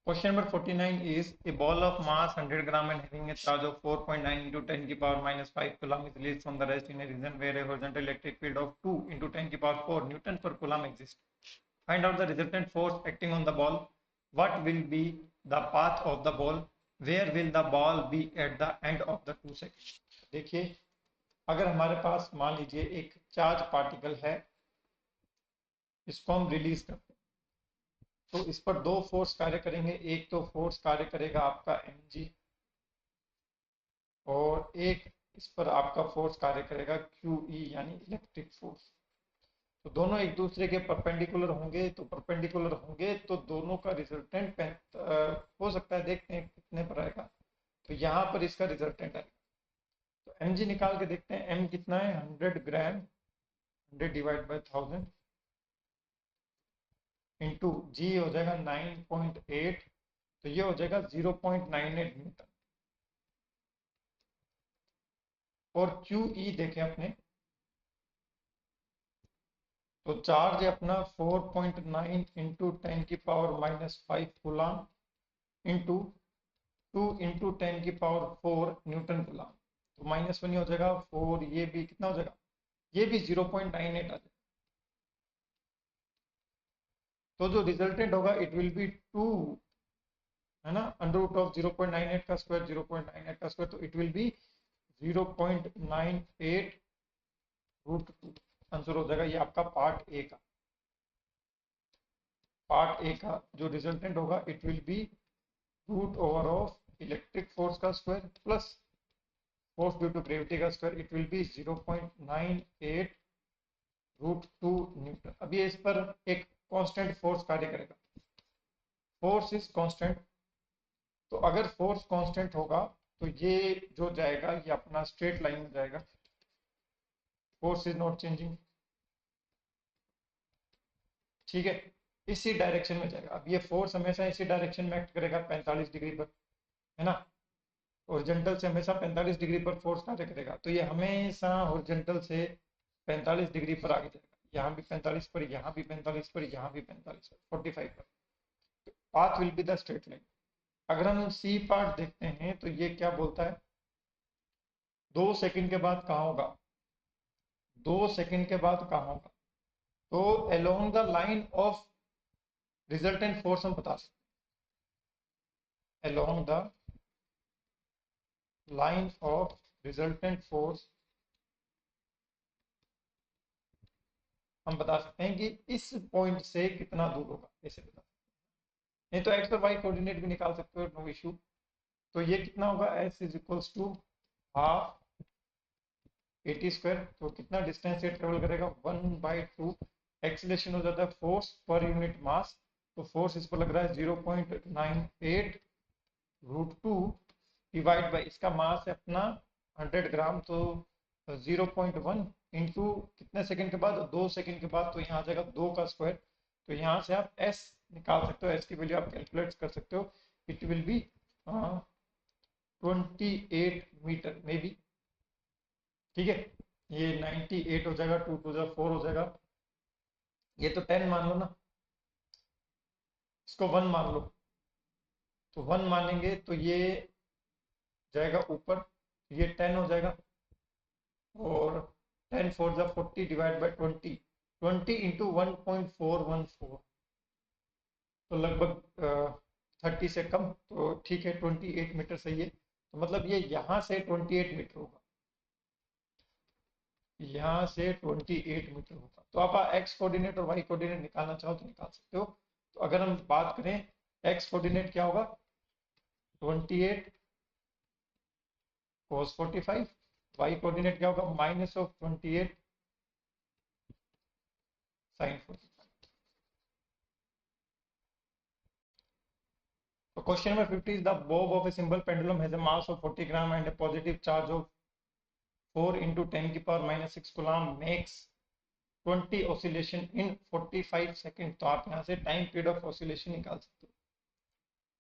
Question number 49 is a ball of mass 100 gram and having a charge of 4.9 into 10 to the power minus 5 coulomb is released from the rest in a region where a horizontal electric field of 2 into 10 to the power 4 Newton per coulomb exists. Find out the resultant force acting on the ball. What will be the path of the ball? Where will the ball be at the end of the 2 seconds? देखिए, अगर हमारे पास मान लीजिए एक charge particle है, इसको हम release करते हैं तो इस पर दो फोर्स कार्य करेंगे। एक तो फोर्स कार्य करेगा आपका mg और एक इस पर आपका फोर्स कार्य करेगा QE यानी इलेक्ट्रिक फोर्स। तो दोनों एक दूसरे के परपेंडिकुलर होंगे, तो परपेंडिकुलर होंगे तो दोनों का रिजल्टेंट हो सकता है, देखते हैं कितने पर आएगा। तो यहाँ पर इसका रिजल्टेंट आएगा, तो mg निकाल के देखते हैं। m कितना है? 100 ग्राम, 100 डिवाइड बाय 1000 इंटू जी हो जाएगा 9.8, तो ये हो जाएगा 0.98 न्यूटन। और QE देखें अपने, तो चार्ज है अपना 4.9 इंटू 10 की power minus 5 coulomb into 2 into 10 की पावर 4 न्यूटन कूलाम। तो -1 ही हो जाएगा 4, ये भी कितना हो जाएगा? ये भी 0.98 आ जाएगा। तो जो रिजल्टेंट होगा इट विल बी 2, है ना, अंडर रूट ऑफ 0.98 का स्क्वायर, 0.98 का स्क्वायर, तो it will be 0.98 root 2 answer हो जाएगा। ये आपका पार्ट ए का, जो रिजल्टेंट होगा it will be root over of electric force का square plus force due to gravity का square, it will be 0.98 root 2 newton. अब ये इस पर एक कांस्टेंट फोर्स कार्य करेगा, फोर्स इज कांस्टेंट। तो अगर फोर्स कांस्टेंट होगा तो ये जो जाएगा ये अपना स्ट्रेट लाइन में जाएगा, फोर्स इज नॉट चेंजिंग, ठीक है, इसी डायरेक्शन में जाएगा। अब ये फोर्स हमेशा इसी डायरेक्शन में एक्ट करेगा 45 डिग्री पर, है ना, हॉरिजॉन्टल से हमेशा 45 डिग्री पर फोर्स कार्य करेगा। तो ये हमेशा हॉरिजॉन्टल से 45 डिग्री पर आगे जाएगा, यहाँ भी 45 पर, यहाँ भी 45 पर, यहाँ भी 45 पर, 45 पर। Path will be the straight line. अगर हम सी पार्ट देखते हैं तो ये क्या बोलता है, 2 सेकंड के बाद कहाँ होगा, 2 सेकंड के बाद कहाँ होगा? तो along the line of resultant force हम बता सकते हैं, along the line of resultant force हम बता सकते हैं कि इस पॉइंट से कितना दूर होगा, ऐसे बता सकते हैं। नहीं तो एक्स और वाई कोऑर्डिनेट भी निकाल सकते हो, नो इशू। तो ये कितना होगा, s is equals to half 80 square, तो कितना डिस्टेंस ये ट्रेवल करेगा, 1/2। एक्सीलरेशन हो जाता है फोर्स पर यूनिट मास, तो फोर्स इस पर लग रहा है 0.98 रूट 2 डिवाइड बाई इसका मास है अपना 100 ग्राम, तो 0.1 इंटू कितने सेकंड के बाद, 2 सेकंड के बाद, तो यहाँ आ जाएगा 2 का स्क्वायर। तो यहाँ से आप एस निकाल सकते हो, एस की वैल्यू आप कैलकुलेट कर सकते हो, it will be 28 metre maybe, ठीक है। ये 98 हो जाएगा, 2 टू 4 हो जाएगा, ये तो 10 मान लो ना, इसको 1 मान लो, तो 1 मानेंगे तो ये जाएगा ऊपर, ये 10 हो जाएगा, और 10 4 जा 40 डिवाइड बाई 20, 20 इंटू 1.414, तो लगभग 30 से कम, तो ठीक है 28 मीटर सही है। तो मतलब ये यहाँ से 28 मीटर होगा, यहाँ से 28 मीटर होगा। तो आप एक्स कोऑर्डिनेट और वाई कोऑर्डिनेट निकालना चाहो तो निकाल सकते हो। तो अगर हम बात करें, एक्स कोऑर्डिनेट क्या होगा, 28 cos 45, वाई कोऑर्डिनेट क्या होगा, minus of 28 sin 45। So question number 50 is the bob of a simple pendulum has a mass of 40 gram and a positive charge of 4 into 10 की power minus 6 coulomb makes 20 oscillation in 45 seconds। तो आप यहाँ से time period of oscillation निकाल सकते हो।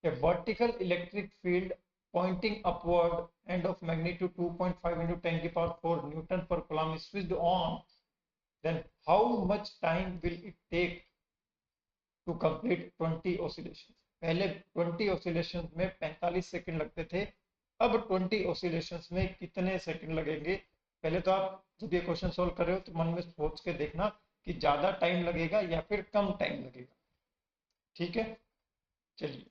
A vertical electric field pointing upward and of magnitude 2.5 into 10 की power 4 Newton per coulomb is switched on, then how much time will it take to complete 20 oscillations? पहले 20 oscillation में 45 second लगते थे, अब 20 oscillation में कितने सेकंड लगेंगे। पहले तो आप जब ये क्वेश्चन सोल्व कर रहे हो तो मन में सोच के देखना कि ज्यादा टाइम लगेगा या फिर कम टाइम लगेगा। ठीक है, चलिए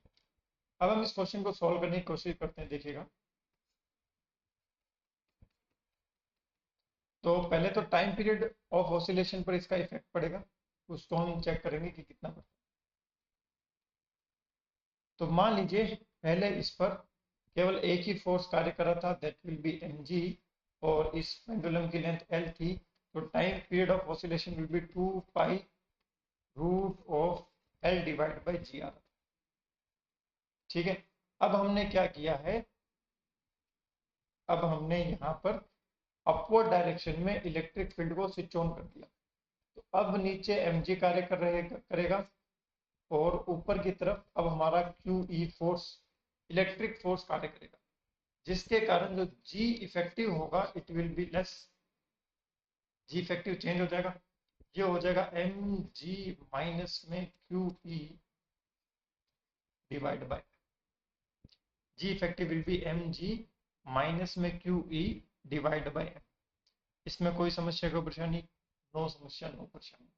अब हम इस क्वेश्चन को सॉल्व करने की कोशिश करते हैं, देखिएगा। तो पहले तो टाइम पीरियड ऑफ ऑसिलेशन पर इसका इफेक्ट पड़ेगा, उसको हम चेक करेंगे कि कितना पड़ता है। तो मान लीजिए पहले इस पर केवल एक ही फोर्स कार्य कर रहा था, दैट विल बी mg, और इस पेंडुलम की लेंथ l थी, तो time period of oscillation will be 2 pi root of l divide by g r. ठीक है, अब हमने क्या किया है, अब हमने यहाँ पर अपवर्ड डायरेक्शन में इलेक्ट्रिक फील्ड को स्विच ऑन कर दिया। तो अब नीचे mg कार्य करेगा, और ऊपर की तरफ अब हमारा QE फोर्स, इलेक्ट्रिक फोर्स कार्य करेगा, जिसके कारण जो G इफेक्टिव होगा it will be less. G effective change हो जाएगा, ये हो जाएगा mg माइनस में QE divide bye G effective will be mg minus में QE डिवाइड बाय m। इसमें कोई समस्या कोई परेशानी? नो समस्या, नो परेशानी,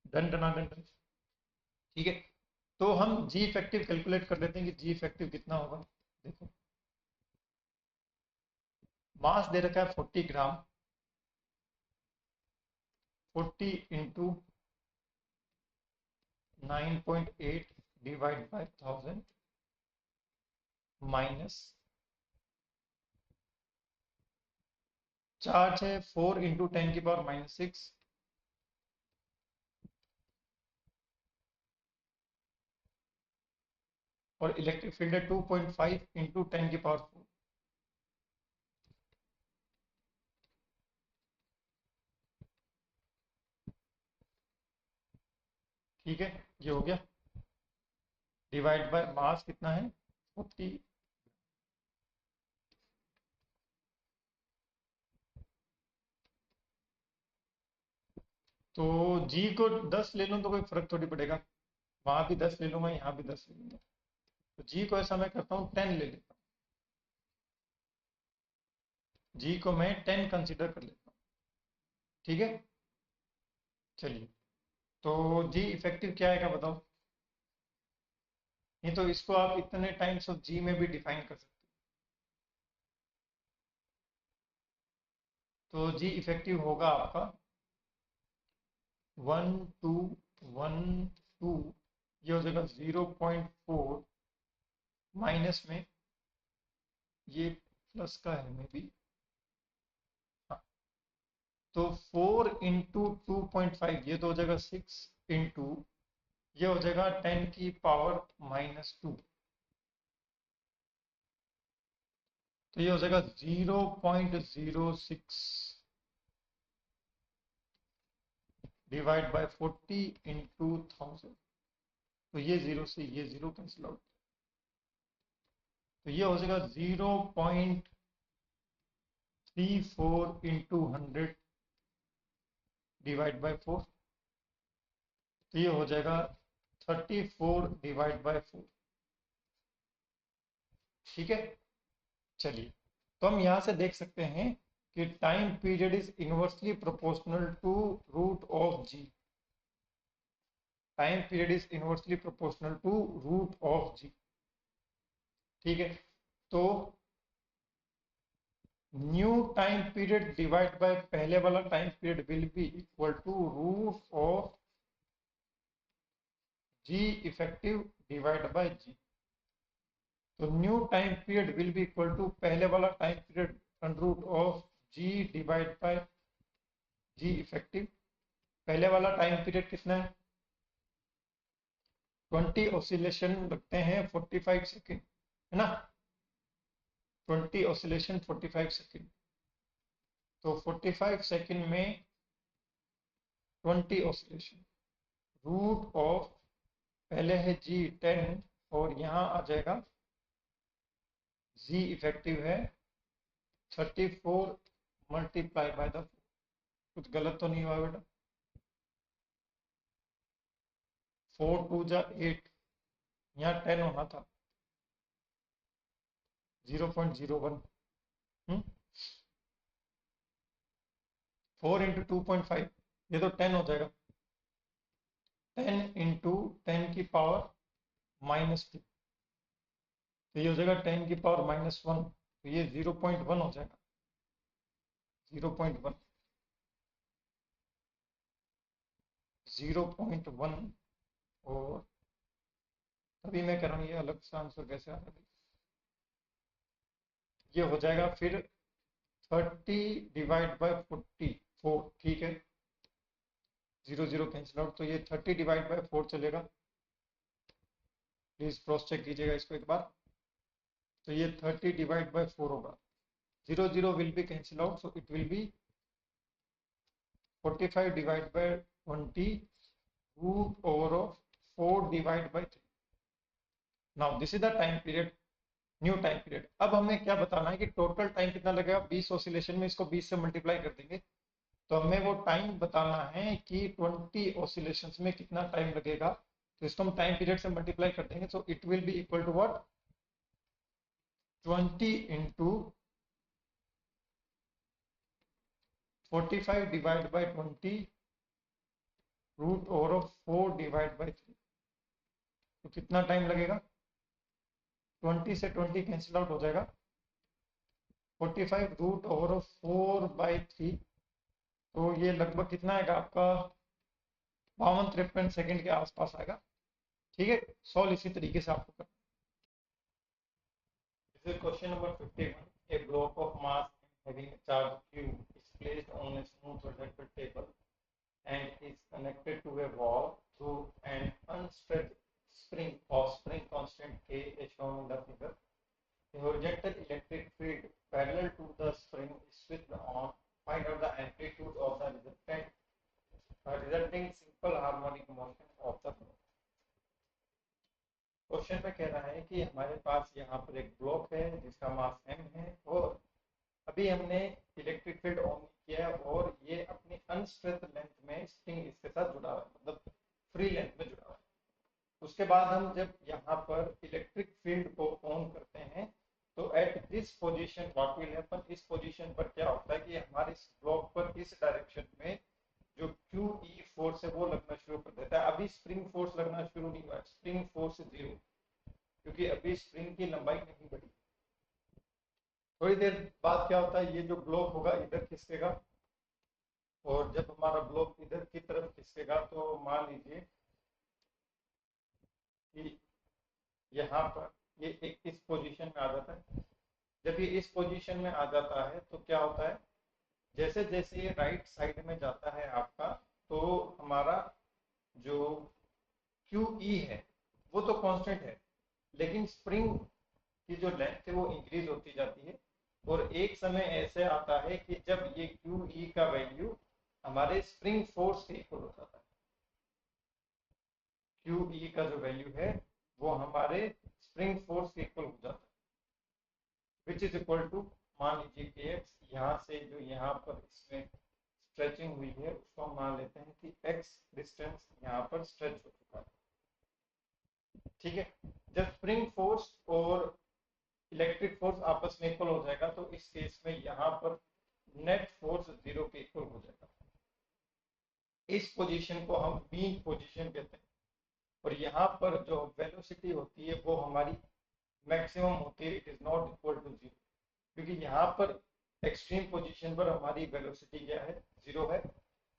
डन डना डन डन। ठीक है, तो हम G इफेक्टिव कैलकुलेट कर लेते हैं कि G इफेक्टिव कितना होगा। देखो मास दे रखा है 40 ग्राम, 40 into 9.8 divide by 1000 minus charge है 4 इंटू 10 की पावर माइनस 6, और इलेक्ट्रिक फील्ड है 2.5 इंटू 10 की पावर 4। ठीक है, ये हो गया, डिवाइड बाय मास कितना है 40। तो जी को 10 ले लूँ तो कोई फर्क थोड़ी पड़ेगा, वहां भी 10 ले लूंगा, यहाँ भी 10 ले लूंगा। तो जी को ऐसा मैं करता हूँ 10 ले लेता हूँ, जी को मैं 10 कंसिडर कर लेता हूँ। ठीक है, चलिए, तो जी इफेक्टिव क्या आएगा बताओ। नहीं तो इसको आप इतने टाइम्स ऑफ जी में भी डिफाइन कर सकते हो। तो जी इफेक्टिव होगा आपका 1 2 1 2, ये हो जाएगा 0.4 माइनस में, ये प्लस का है मे बी, हाँ, तो 4 इंटू 2.5, ये तो हो जाएगा 6 इंटू, ये हो जाएगा 10 की पावर -2, तो ये हो जाएगा 0.06 डिवाइड बाय 40 इंटू 1000। तो ये जीरो से ये जीरो कैंसिल आउट, तो ये हो जाएगा 0.34 इंटू 100 डिवाइड बाय 4, तो ये हो जाएगा 34 डिवाइड बाय 4। ठीक है, चलिए, तो हम यहां से देख सकते हैं कि time period is inversely proportional to root of G. Time period is inversely proportional to root of G. ठीक है, तो new time period divide by पहले वाला time period will be equal to root of G effective divide by G. तो new time period will be equal to पहले वाला time period root of G divide by G effective. पहले वाला time period कितना है, 20 oscillation लगते हैं 45 second, है ना, 20 ऑसिलेशन 45 सेकेंड, तो 45 सेकेंड में 20 ऑसिलेशन, रूट ऑफ पहले है जी 10, और यहाँ आ जाएगा जी इफेक्टिव है 34 मल्टीप्लाई बाय द, कुछ गलत तो नहीं हुआ बेटा, 4 2 जा 8 यहाँ 10 होना था, 0.01। 4 इंटू 2.5, ये तो 10 हो जाएगा। 10 इंटू 10 की पावर -2, तो ये हो जाएगा 10 की पावर -1, तो ये 0.1 हो जाएगा, 0.1, 0.1। और तभी मैं कह रहा हूँ ये अलग सा आंसर कैसे आ रहा है। ये हो जाएगा फिर 30/44, ठीक है, 0 0 कैंसिल आउट, तो ये 30/4 चलेगा। प्लीज क्रॉस चेक कीजिएगा इसको एक बार। तो ये 30/4 होगा, 0 0 will be cancel out, so it will B 45/20 √4/3। Now this is the time period, new time period. अब हमें क्या बताना है कि टोटल टाइम कितना लगेगा 20 ऑसिलेशन में, इसको 20 से मल्टीप्लाई कर देंगे, तो हमें वो टाइम बताना है कि 20 ऑसिलेशंस में कितना टाइम लगेगा। तो इसको हम टाइम पीरियड से मल्टीप्लाई कर देंगे, so it will be equal to what, 20 into 45/20 √4/3। तो कितना टाइम लगेगा, 20 से 20 कैंसिल आउट हो जाएगा, 45 √4/3। तो ये लगभग कितना आएगा आपका, 52-53 सेकंड के आसपास आएगा। ठीक है, सॉल्व इसी तरीके से आपको करना। This is question number 51. A block of mass having a charge q is placed on a smooth projected table and is connected to a wall through an unstretched spring of spring constant k as shown in the figure. The horizontal electric field parallel to the spring is switched on. Find out the amplitude of the resulting simple harmonic motion of the block. Question में कह रहा है कि हमारे पास यहाँ पर एक block है जिसका मास m है, और अभी हमने इलेक्ट्रिक फील्ड ऑन किया है और ये अपनी अनस्ट्रेच लेंथ में स्प्रिंग इसके साथ जुड़ा हुआ है, मतलब फ्री लेंथ में जुड़ा हुआ है। उसके बाद हम जब यहाँ पर इलेक्ट्रिक फील्ड को ऑन करते हैं, तो at this position what will happen, इस पोजीशन पर क्या होता है कि हमारे इस ब्लॉक पर इस डायरेक्शन में जो QE फोर्स है वो लगना शुरू कर देता है। अभी स्प्रिंग फोर्स लगना शुरू नहीं हुआ है, स्प्रिंग फोर्स 0, क्योंकि अभी स्प्रिंग की लंबाई नहीं बढ़ी। थोड़ी देर बाद क्या होता है, ये जो ब्लॉक होगा इधर खिसकेगा, और जब हमारा ब्लॉक इधर की तरफ खिसकेगा तो मान लीजिए कि यहाँ पर ये एक इस पोजीशन में आ जाता है। जब ये इस पोजीशन में आ जाता है तो क्या होता है, जैसे जैसे ये राइट साइड में जाता है आपका, तो हमारा जो QE है वो तो कांस्टेंट है, लेकिन स्प्रिंग की जो लेंथ है वो इंक्रीज होती जाती है। और एक समय ऐसे आता है कि जब ये QE का वैल्यू हमारे स्प्रिंग फोर्स के इक्वल हो जाता है। QE का जो वैल्यू है वो हमारे स्प्रिंग फोर्स के इक्वल हो जाता है, विच इज इक्वल टू, मान लीजिए kx, यहाँ से जो यहाँ पर इसमें स्ट्रेचिंग हुई है उसको हम मान लेते हैं कि x डिस्टेंस यहाँ पर स्ट्रेच हो चुका है। ठीक है, जब स्प्रिंग फोर्स और इलेक्ट्रिक फोर्स आपस में इक्वल हो जाएगा तो इस केस में यहाँ पर नेट फोर्स 0 के इक्वल हो जाएगा। इस पोजीशन को हम मीन पोजीशन कहते हैं, और यहाँ पर जो वेलोसिटी होती है वो हमारी मैक्सिमम होती है, it is not equal to 0, क्योंकि यहाँ पर एक्सट्रीम पोजीशन पर हमारी वेलोसिटी क्या है, 0 है।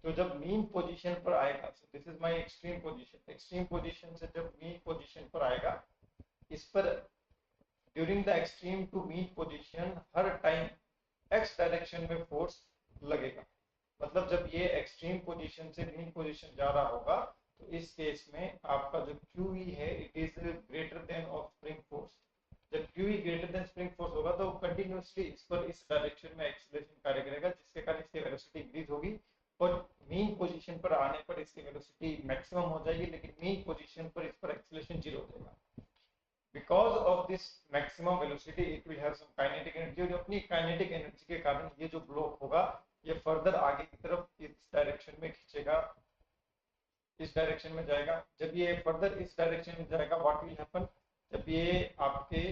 तो जब मीन पोजीशन पर आएगा, this is my extreme position, extreme position से जब मीन पोजीशन पर आएगा, इस पर during the extreme to mean position हर टाइम x डायरेक्शन में फोर्स लगेगा। मतलब जब ये एक्सट्रीम पोजीशन से मीन पोजीशन जा रहा होगा तो इस केस में आपका जो QE है it is greater than of spring force. जब QE greater than spring force होगा तो कंटिन्यूअसली इस पर इस डायरेक्शन में एक्सीलरेशन कार्य करेगा, जिसके कारण इसकी वेलोसिटी इंक्रीज होगी, और मीन पोजीशन पर आने पर इसकी वेलोसिटी मैक्सिमम हो जाएगी, लेकिन मीन पोजीशन पर इस पर एक्सीलरेशन 0 हो जाएगा। Because of this maximum velocity, it will have some kinetic energy, और अपनी kinetic energy के कारण ये जो ब्लॉक होगा ये फर्दर आगे की तरफ इस डायरेक्शन में खींचेगा इस डायरेक्शन में जाएगा। जब ये फर्दर इस डायरेक्शन में जाएगा, व्हाट विल हैपन, जब ये आपके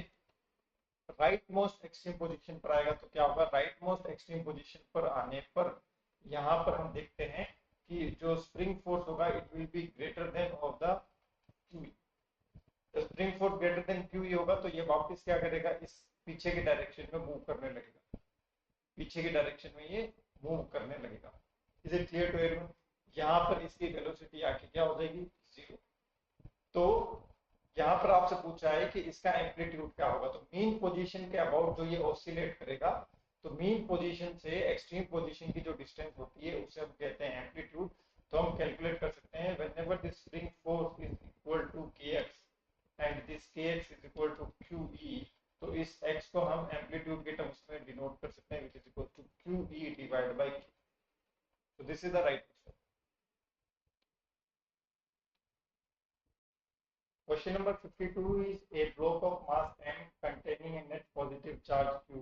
राइट मोस्ट एक्सट्रीम पोजीशन पर आएगा तो क्या होगा, राइट मोस्ट एक्सट्रीम पोजीशन पर आने पर यहाँ पर हम देखते हैं कि जो स्प्रिंग फोर्स होगा it will be greater then of the Q. Spring force greater than Q होगा तो ये वापस क्या करेगा, इस पीछे के डायरेक्शन में मूव करने लगेगा, पीछे के डायरेक्शन में ये मूव करने लगेगा। Is it clear to everyone? यहाँ पर इसकी वेलोसिटी आके क्या हो जाएगी, जीरो। तो यहाँ पर आपसे पूछा है कि इसका एम्पलीट्यूड क्या होगा, तो मीन पोजीशन के अबाउट जो ये ऑसिलेट करेगा, तो मीन पोजीशन से एक्सट्रीम पोजीशन की जो डिस्टेंस होती है उसे हम कहते हैं एम्पलीट्यूड। तो हम कैलकुलेट कर सकते हैं whenever the spring force is equal to kx and this kx is equal to qe, तो इस x को हम एम्पलीट्यूड के टर्म्स में डिनोट कर सकते हैं which is equal to qe divided by q। तो this is the right answer. Question number 52 is a block of mass m containing a net positive charge q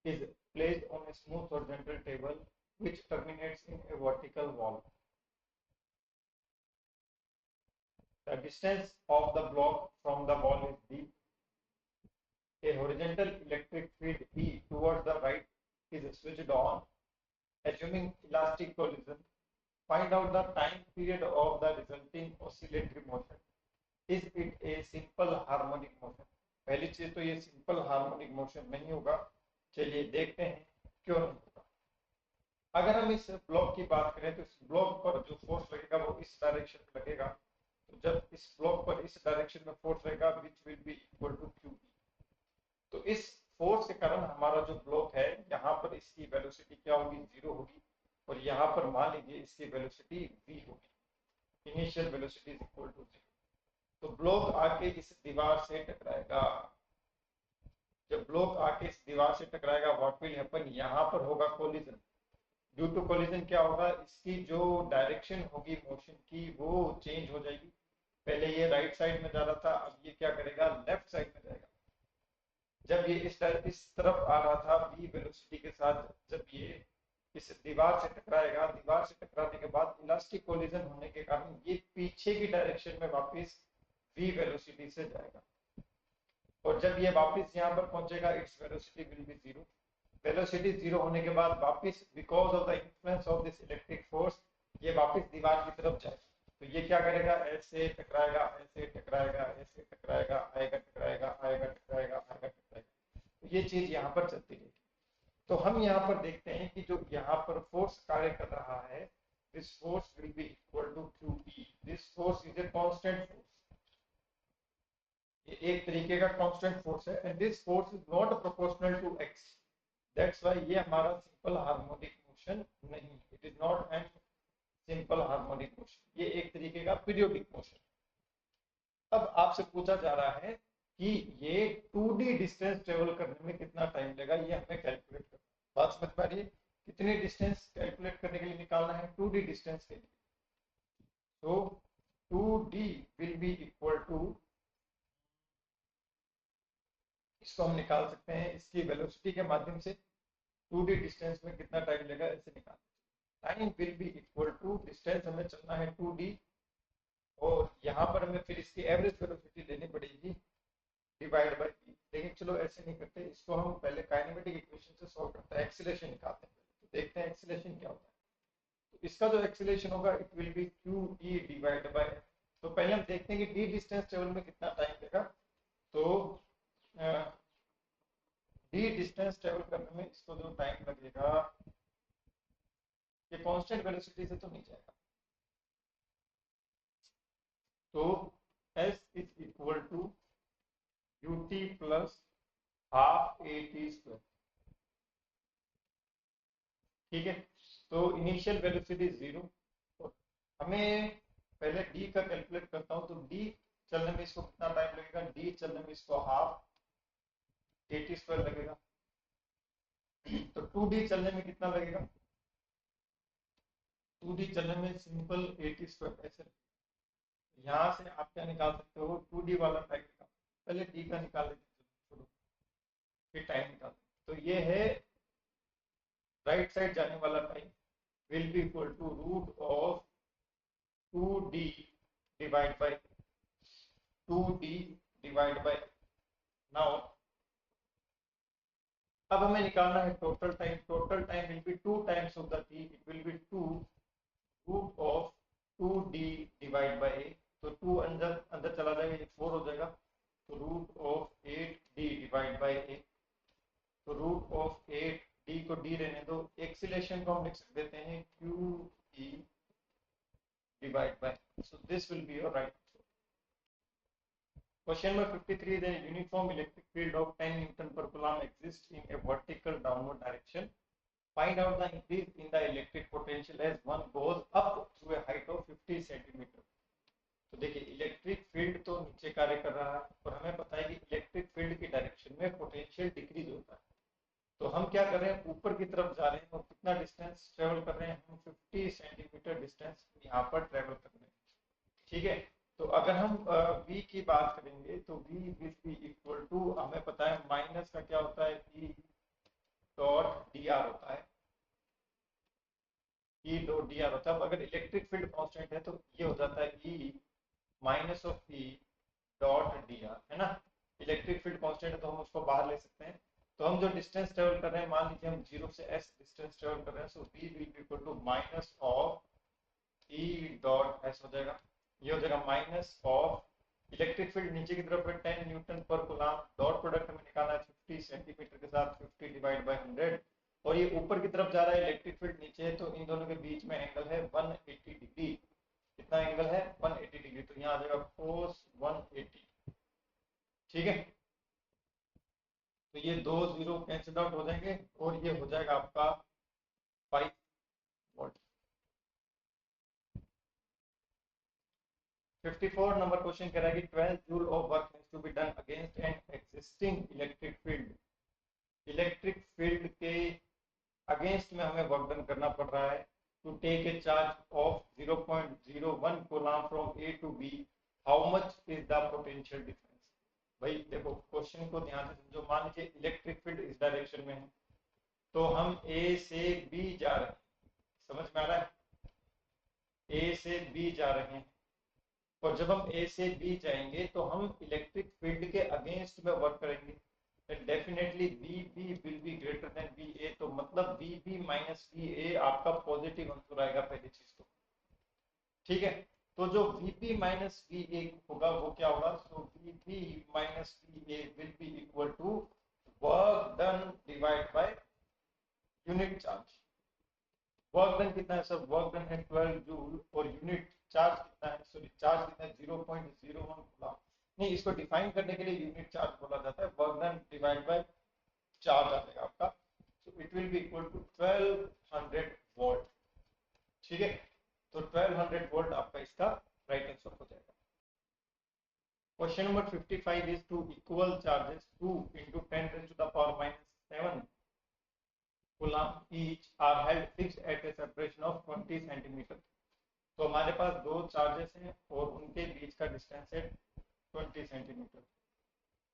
is placed on a smooth horizontal table which terminates in a vertical wall. The distance of the block from the wall is d. A horizontal electric field E towards the right is switched on. Assuming elastic collision, find out the time period of the resulting oscillatory motion. Is it a simple harmonic motion? पहली चीज तो ये simple harmonic motion नहीं होगा। चलिए देखते हैं क्यों नहीं होगा। अगर हम इस ब्लॉक की बात करें तो इस ब्लॉक पर जो फोर्स लगेगा वो इस डायरेक्शन में लगेगा। तो जब इस ब्लॉक पर इस डायरेक्शन में फोर्स लगेगा which will be equal to q, तो इस फोर्स के कारण हमारा जो ब्लॉक है यहाँ पर इसकी वेलोसिटी क्या होगी, जीरो होगी, और यहाँ पर मान लीजिए इसकी वेलोसिटी v होगी, initial velocity is equal to zero. तो ब्लॉक आके इस दीवार से टकराएगा। जब ब्लॉक आके इस दीवार से टकराएगा व्हाट विल हैपन, यहाँ पर होगा कोलिजन। ड्यू टू कोलिजन क्या होगा, इसकी जो डायरेक्शन होगी मोशन की वो चेंज हो जाएगी। पहले ये राइट साइड में जा रहा था, अब ये क्या करेगा, लेफ्ट साइड में जाएगा। जब ये इस तरफ आ रहा था v वेलोसिटी के साथ, जब ये इस दीवार से टकराएगा, दीवार से टकराने के बाद इलास्टिक कोलिजन होने के कारण ये पीछे की डायरेक्शन में वापस v वेलोसिटी से जाएगा, और जब ये वापस यहाँ पर पहुंचेगा its velocity will be zero. Velocity zero होने के बाद वापस because of the influence of this electric force ये वापस दीवार की तरफ जाएगा। तो ये क्या करेगा, ऐसे टकराएगा, ऐसे टकराएगा, ऐसे टकराएगा, आएगा टकराएगा, आएगा टकराएगा, आएगा टकराएगा। तो ये चीज यहाँ पर चलती रहेगी। तो हम यहाँ पर देखते हैं कि जो यहाँ पर फोर्स कार्य कर रहा है, this force will be equal to QE। This force is a constant force, ये एक तरीके का कांस्टेंट फोर्स है, and this force is not proportional to x। That's why ये हमारा सिंपल हार्मोनिक मोशन नहीं, it is not an simple harmonic motion, ये एक तरीके का पीरियोडिक मोशन। अब आपसे पूछा जा रहा है कि ये 2D डिस्टेंस ट्रेवल करने में कितना टाइम लगेगा, ये हमें कैलकुलेट करना है। बात समझ पा रही है, कितनी डिस्टेंस कैलकुलेट करने के लिए निकालना है 2D डिस्टेंस के लिए। तो 2D will be equal to, इसको हम निकाल सकते हैं इसकी वेलोसिटी के माध्यम से। 2D डिस्टेंस में कितना टाइम लगेगा ऐसे निकाल, time will be equal to, distance हमें चलना है 2D, और यहाँ पर हमें फिर इसकी एवरेज वेलोसिटी लेनी पड़ेगी डिवाइड बाय p। लेकिन चलो ऐसे नहीं करते, इसको हम पहले काइनेमेटिक इक्वेशन से सॉल्व करते हैं, एक्सीलरेशन निकालते हैं। तो देखते हैं एक्सीलरेशन क्या होता है। तो इसका जो एक्सीलरेशन होगा it will be QE divide bye, तो पहले हम देखते हैं कि d डिस्टेंस ट्रेवल में कितना टाइम लगेगा। तो d डिस्टेंस ट्रेवल करने में इसको जो टाइम लगेगा, ये कांस्टेंट वेलोसिटी से तो नहीं जाएगा, तो s is equal to ut plus half at²। ठीक है, तो इनिशियल वेलोसिटी जीरो, हमें पहले d का कैलकुलेट करता हूं। तो d चलने में इसको कितना टाइम लगेगा, d चलने में इसको हाफ at² लगेगा। तो 2D चलने में कितना लगेगा, 2D चलने में सिंपल at²। ऐसे यहाँ से आप क्या निकाल सकते हो, 2D वाला टाइम निकाल, पहले d का निकाल लेते हैं, फिर टाइम निकाल। तो ये है राइट साइड जाने वाला time will be equal to root of 2d divide by 2d divide by now अब हमें निकालना है total time. Total time will be 2 times of the t. It will be 2 root of 2d divide by a. तो 2 अंदर अंदर चला जाएगा, ये 4 हो जाएगा. तो root of 8d divide by a. तो रूट ऑफ 8d को d रहने दो. एक्सीलरेशन को हम लिख देते हैं qe divide bye. So this will be your right. Question number 53 is a uniform electric field of 10 Newton per coulomb exists in a vertical downward direction. Find out the increase in the electric potential as one goes up through a height of 50 centimeter. तो देखिए electric field तो नीचे कार्य कर रहा है और हमें पता है कि इलेक्ट्रिक फील्ड की डायरेक्शन में पोटेंशियल डिक्रीज होता है. तो हम क्या कर रहे हैं, ऊपर की तरफ जा रहे हैं और कितना डिस्टेंस ट्रेवल कर रहे हैं, हम 50 सेंटीमीटर डिस्टेंस यहाँ पर ट्रेवल कर रहे हैं. ठीक है. तो अगर हम v की बात करेंगे तो v will be equal to, हमें पता है माइनस का क्या होता है, e डॉट dr होता है. e डॉट dr होता है. अगर इलेक्ट्रिक फील्ड कांस्टेंट है तो ये हो जाता है e minus of e dot dr, है ना. इलेक्ट्रिक फील्ड कांस्टेंट है तो हम उसको बाहर ले सकते हैं. तो हम जो डिस्टेंस ट्रेवल कर रहे हैं, मान लीजिए हम 0 से s डिस्टेंस ट्रेवल कर रहे हैं, so v will be equal to minus of e dot s हो जाएगा. ये हो जाएगा माइनस ऑफ इलेक्ट्रिक फील्ड नीचे की तरफ है 10 Newton per coulomb. Dot product हमें निकालना है 50 सेंटीमीटर के साथ 50 डिवाइड बाय 100. और ये ऊपर की तरफ जा रहा है, इलेक्ट्रिक फील्ड नीचे है, तो इन दोनों के बीच में एंगल है 180 डिग्री. कितना एंगल है, 180 डिग्री. तो यहाँ आ जाएगा कोस 180. ठीक है. तो ये 2 0 कैंसिल आउट हो जाएंगे और ये हो जाएगा आपका 5 वोल्ट. 54 नंबर क्वेश्चन कह रहा है कि 12 joule of work has to be done against an existing electric field. Electric field के अगेंस्ट में हमें वर्क डन करना पड़ रहा है. To take a charge of 0.01 coulomb from A to B, how much is the potential difference. भाई देखो question को ध्यान से समझो. मान लीजिए इलेक्ट्रिक फील्ड इस डायरेक्शन में है, तो हम ए से बी जा रहे हैं. समझ में आ रहा है, ए से बी जा रहे हैं. और जब हम ए से बी जाएंगे तो हम इलेक्ट्रिक फील्ड के अगेंस्ट में वर्क करेंगे. Definitely B B will be greater than B A. तो मतलब B B minus B A आपका पॉजिटिव आंसर आएगा पहली चीज तो. ठीक है. तो जो V B minus B A होगा वो क्या होगा, so V B minus B A will be equal to work done divide by unit charge. Work done कितना है सर, वर्क डन है 12 जूल और यूनिट चार्ज कितना है, सॉरी चार्ज कितना है 0.01 कूलम. नहीं, इसको डिफाइन करने के लिए यूनिट चार्ज बोला जाता है. Work done divide by charge आ जाएगा आपका. So it will be equal to 1200 volt. ठीक है. तो 1200 वोल्ट आपका इसका राइट आंसर हो जाएगा. Question number 55 is two equal charges 2 into 10 raised to the power minus 7 coulomb each are held fixed at a separation of 20 centimeter. तो हमारे पास दो चार्जेस हैं और उनके बीच का डिस्टेंस है 20 सेंटीमीटर.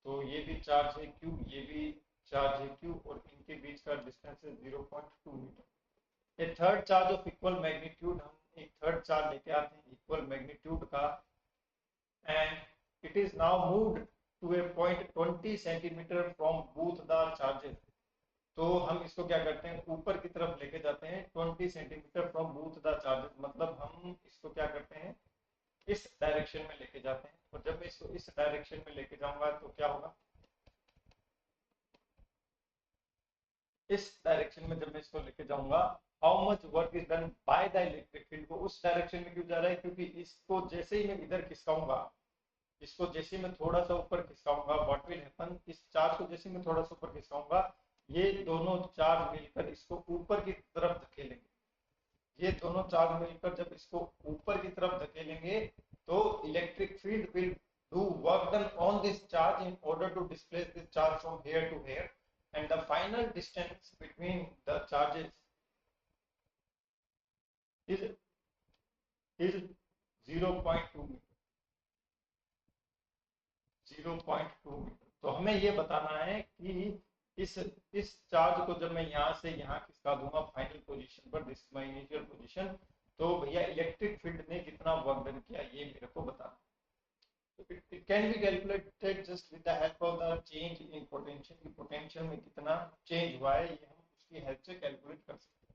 तो ये भी चार्ज है Q, ये भी चार्ज है Q और इनके बीच का डिस्टेंस है 0.2 metre. A third charge of equal magnitude, हम एक थर्ड चार्ज लेके आते हैं इक्वल मैग्नीट्यूड का, and it is now moved to a point 20 centimetre from both the charges. तो हम इसको क्या करते हैं, ऊपर की तरफ लेके जाते हैं 20 centimetre from both the charges. मतलब हम इसको क्या करते हैं, इस डायरेक्शन में लेके जाते हैं. और जब मैं इसको इस डायरेक्शन में लेके जाऊंगा तो क्या होगा, इस डायरेक्शन में जब मैं इसको लेके जाऊंगा, how much work is done by the electric field. को उस डायरेक्शन में क्यों जा रहा है, क्योंकि इसको जैसे ही मैं इधर खिसकाऊंगा, इसको जैसे मैं थोड़ा सा ऊपर खिसकाऊंगा, व्हाट विल हैपन, इस चार्ज को जैसे मैं थोड़ा सा ऊपर खिसकाऊंगा, ये दोनों चार्ज मिलकर इसको ऊपर की तरफ धकेलेंगे. ये दोनों चार्ज मिलकर जब इसको ऊपर की तरफ धकेलेंगे तो electric field will do work done on this charge in order to displace this charge from here to here, and the final distance between the charges is 0.2 metre. 0.2 metre. तो हमें ये बताना है कि इस चार्ज को जब मैं यहाँ से यहाँ खिसका दूंगा फाइनल पोजीशन पर, दिस माय इनिशियल पोजीशन, तो भैया इलेक्ट्रिक फील्ड ने कितना वर्क डन किया ये मेरे को बताना। तो it can be calculated just with the help of the change in potential, कि पोटेंशियल में कितना चेंज हुआ है ये हम उसकी हेल्प से कैलकुलेट कर सकते हैं।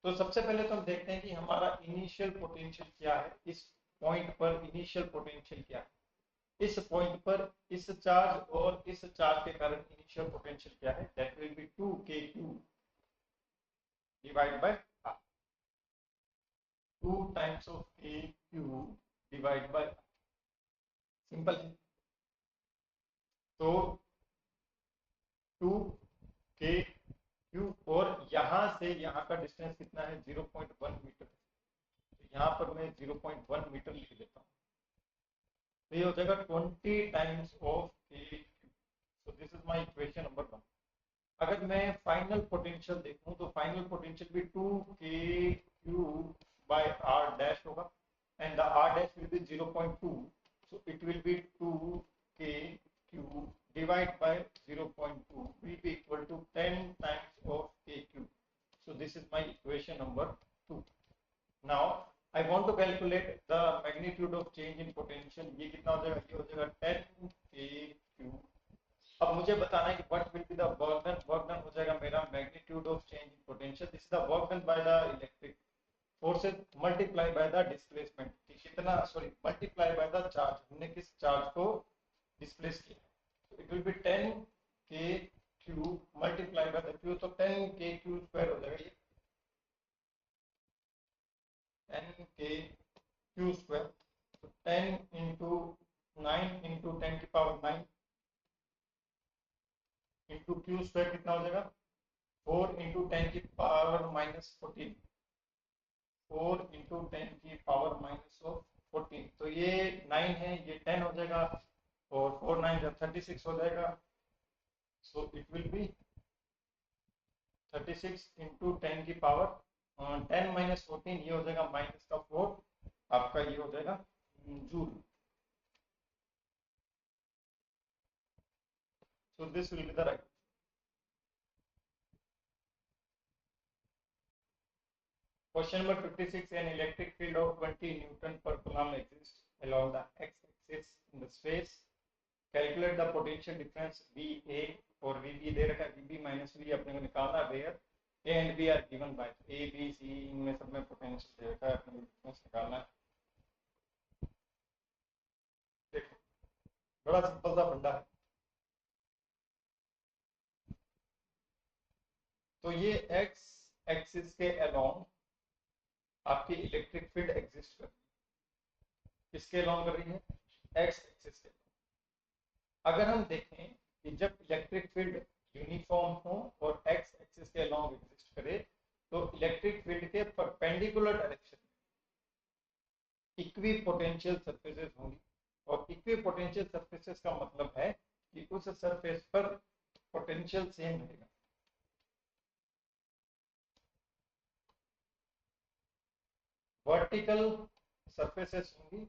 तो सबसे पहले तो हम देखते हैं कि हमारा इनिशियल पोटेंशियल क्या है, इस पॉइंट पर इनिशियल पोटेंशियल क्या है, इस पॉइंट पर इस चार्ज और इस चार्ज के कारण इनिशियल पोटेंशियल क्या है, that will B 2kq divide by 2 times of kq divide by, simple है। तो 2kq और यहां से यहां का डिस्टेंस कितना है 0.1 मीटर, तो यहां पर मैं 0.1 मीटर लिख देता हूँ, तो ये हो जाएगा 20 times of kq। So this is my equation number 1। अगर मैं फाइनल पोटेंशियल देखूं तो फाइनल पोटेंशियल भी 2kq by r dash होगा, and the r dash will be 0.2, so it will be 2kq divided by 0.2 will be equal to 10 times of kq. So this is my equation number 2. Now I want to calculate the magnitude of change in potential। ये कितना हो जाएगा, ये हो जाएगा 10kq। अब मुझे बताना है कि what will be the work done. Work done हो जाएगा मेरा magnitude of change in potential, this is the work done by the electric forces multiply by the displacement, कितना sorry multiply by the charge, हमने किस charge को displace किया। तो it will be 10kq multiply by the q, तो 10kq square हो जाएगा, ये 10kq स्क्वायर, तो 10 इंटू 9 इंटू 10 की पावर 9 इंटू क्यू स्क्वायर कितना हो जाएगा 4 इंटू 10 की पावर -14, 4 इंटू 10 की पावर -14, तो ये 9 है, ये 10 हो जाएगा और 4 9 जब 36 हो जाएगा। सो इट विल बी 36 इंटू 10 की पावर 10 -14, ये हो जाएगा माइनस का 4, आपका ये हो जाएगा joule. So this will be the right. Question number 56, an electric field of 20 Newton per coulomb exists along the x-axis in the space. Calculate the potential difference VA और VB दे रखा है, VB माइनस V अपने को निकालना है, where A and B are given by A, B, C, इनमें सब में पोटेंशियल दे रखा है, अपने को डिफरेंस निकालना है। देखो बड़ा सिंपल सा फंडा है। तो ये x एक्सिस के अलोंग आपकी इलेक्ट्रिक फील्ड एग्जिस्ट कर रही है, किसके अलोंग कर रही है, x एक्सिस के। अगर हम देखें कि जब इलेक्ट्रिक फील्ड यूनिफॉर्म हो और x एक्सिस के अलोंग एग्जिस्ट करे, तो इलेक्ट्रिक फील्ड के परपेंडिकुलर डायरेक्शन में इक्वी पोटेंशियल सरफेसेस होंगी, और इक्वी पोटेंशियल सरफेसेस का मतलब है कि उस सरफेस पर पोटेंशियल सेम रहेगा। वर्टिकल सरफेसेस होंगी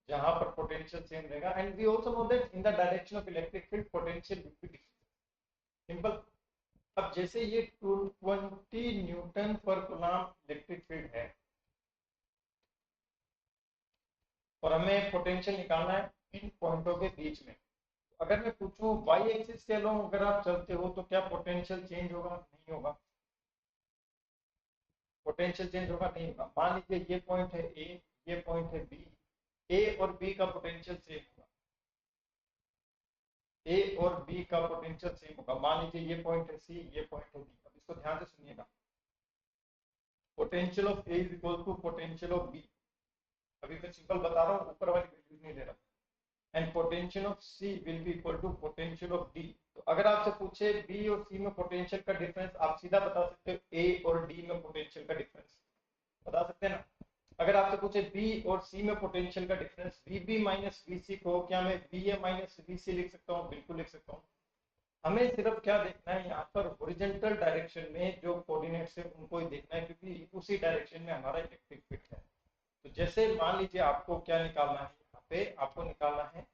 जहां पर पोटेंशियल सेम रहेगा, and we also know that in the direction of electric field potential will be different. Simple. अब जैसे ये 220 न्यूटन पर कूलम्ब इलेक्ट्रिक फील्ड है और हमें पोटेंशियल निकालना है इन पॉइंटों के बीच में, अगर मैं पूछूं वाई एक्सिस के अलोंग अगर आप चलते हो तो क्या पोटेंशियल चेंज होगा, नहीं होगा। पोटेंशियल चेंज होगा, नहीं होगा। मान लीजिए ये पॉइंट है ए, ये पॉइंट है बी, ए और बी का पोटेंशियल सेम होगा, ए और बी का पोटेंशियल सेम होगा। मान लीजिए ये पॉइंट है सी, ये पॉइंट है बी। अब इसको ध्यान से सुनिएगा, potential of A is equal to potential of B, अभी मैं सिंपल बता रहा हूँ, ऊपर वाली वैल्यूज नहीं ले रहा, and potential of C will be equal to potential of D. तो अगर आपसे पूछे बी और सी में पोटेंशियल का डिफरेंस, आप सीधा बता सकते हो ए और डी में पोटेंशियल का डिफरेंस बता सकते हैं ना। अगर आपसे पूछे बी और सी में पोटेंशियल का डिफरेंस वीबी माइनस वीसी को क्या मैं वीए माइनस वीसी लिख सकता हूँ, बिल्कुल लिख सकता हूँ। हमें सिर्फ क्या देखना है, यहाँ पर हॉरिजॉन्टल डायरेक्शन में जो कोऑर्डिनेट्स है उनको ही देखना है, क्योंकि उसी डायरेक्शन में हमारा इलेक्ट्रिक फील्ड है। तो जैसे मान लीजिए आपको क्या निकालना है, यहाँ पे आपको निकालना है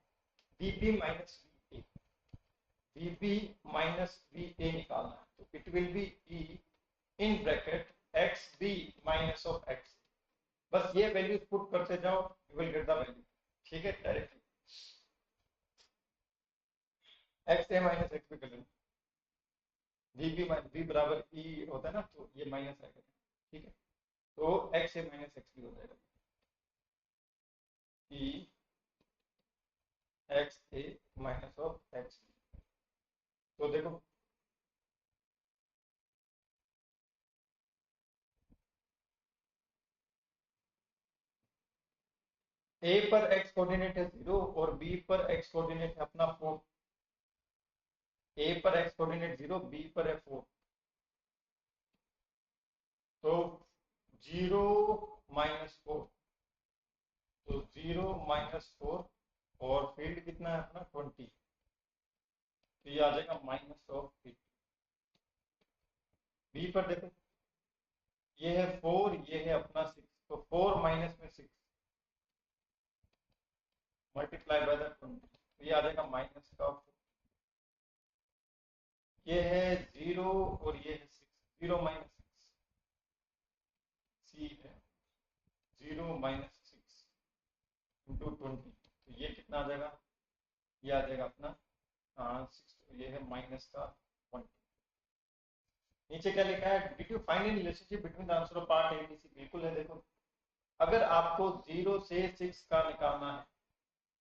वीबी माइनस वीए, वीबी माइनस वीए निकालना है, तो it will be E in bracket X B minus of X. बस ये वैल्यूज पुट करते जाओ, you will get the value. ठीक है, directly X A minus X भी कर लेना, वी बराबर ई होता है ना, तो ये माइनस आएगा। ठीक है, तो एक्स ए माइनस एक्स भी हो जाएगा, E X A minus of X. तो देखो ए पर एक्स कोऑर्डिनेट है 0 और बी पर एक्स कोऑर्डिनेट है अपना 4। ए पर एक्स कोऑर्डिनेट 0, बी पर है 4। तो 0 माइनस 4, तो 0 माइनस 4 और फील्ड कितना है अपना 20, तो ये आ जाएगा माइनस ऑफ 50। बी पर देखो, ये है 4, ये है अपना 6, तो 4 माइनस में 6 मल्टीप्लाई बाय द 20, तो ये आ जाएगा माइनस का 4। ये है 0 और ये है 6, 0 माइनस 6, सी है 0 माइनस 6 इंटू 20, तो ये कितना आ जाएगा, ये आ जाएगा अपना 6, ये है माइनस का 20। नीचे क्या लिखा है, did you find any relationship between the answer of part A B C. बिल्कुल है, देखो अगर आपको 0 से 6 का निकालना है,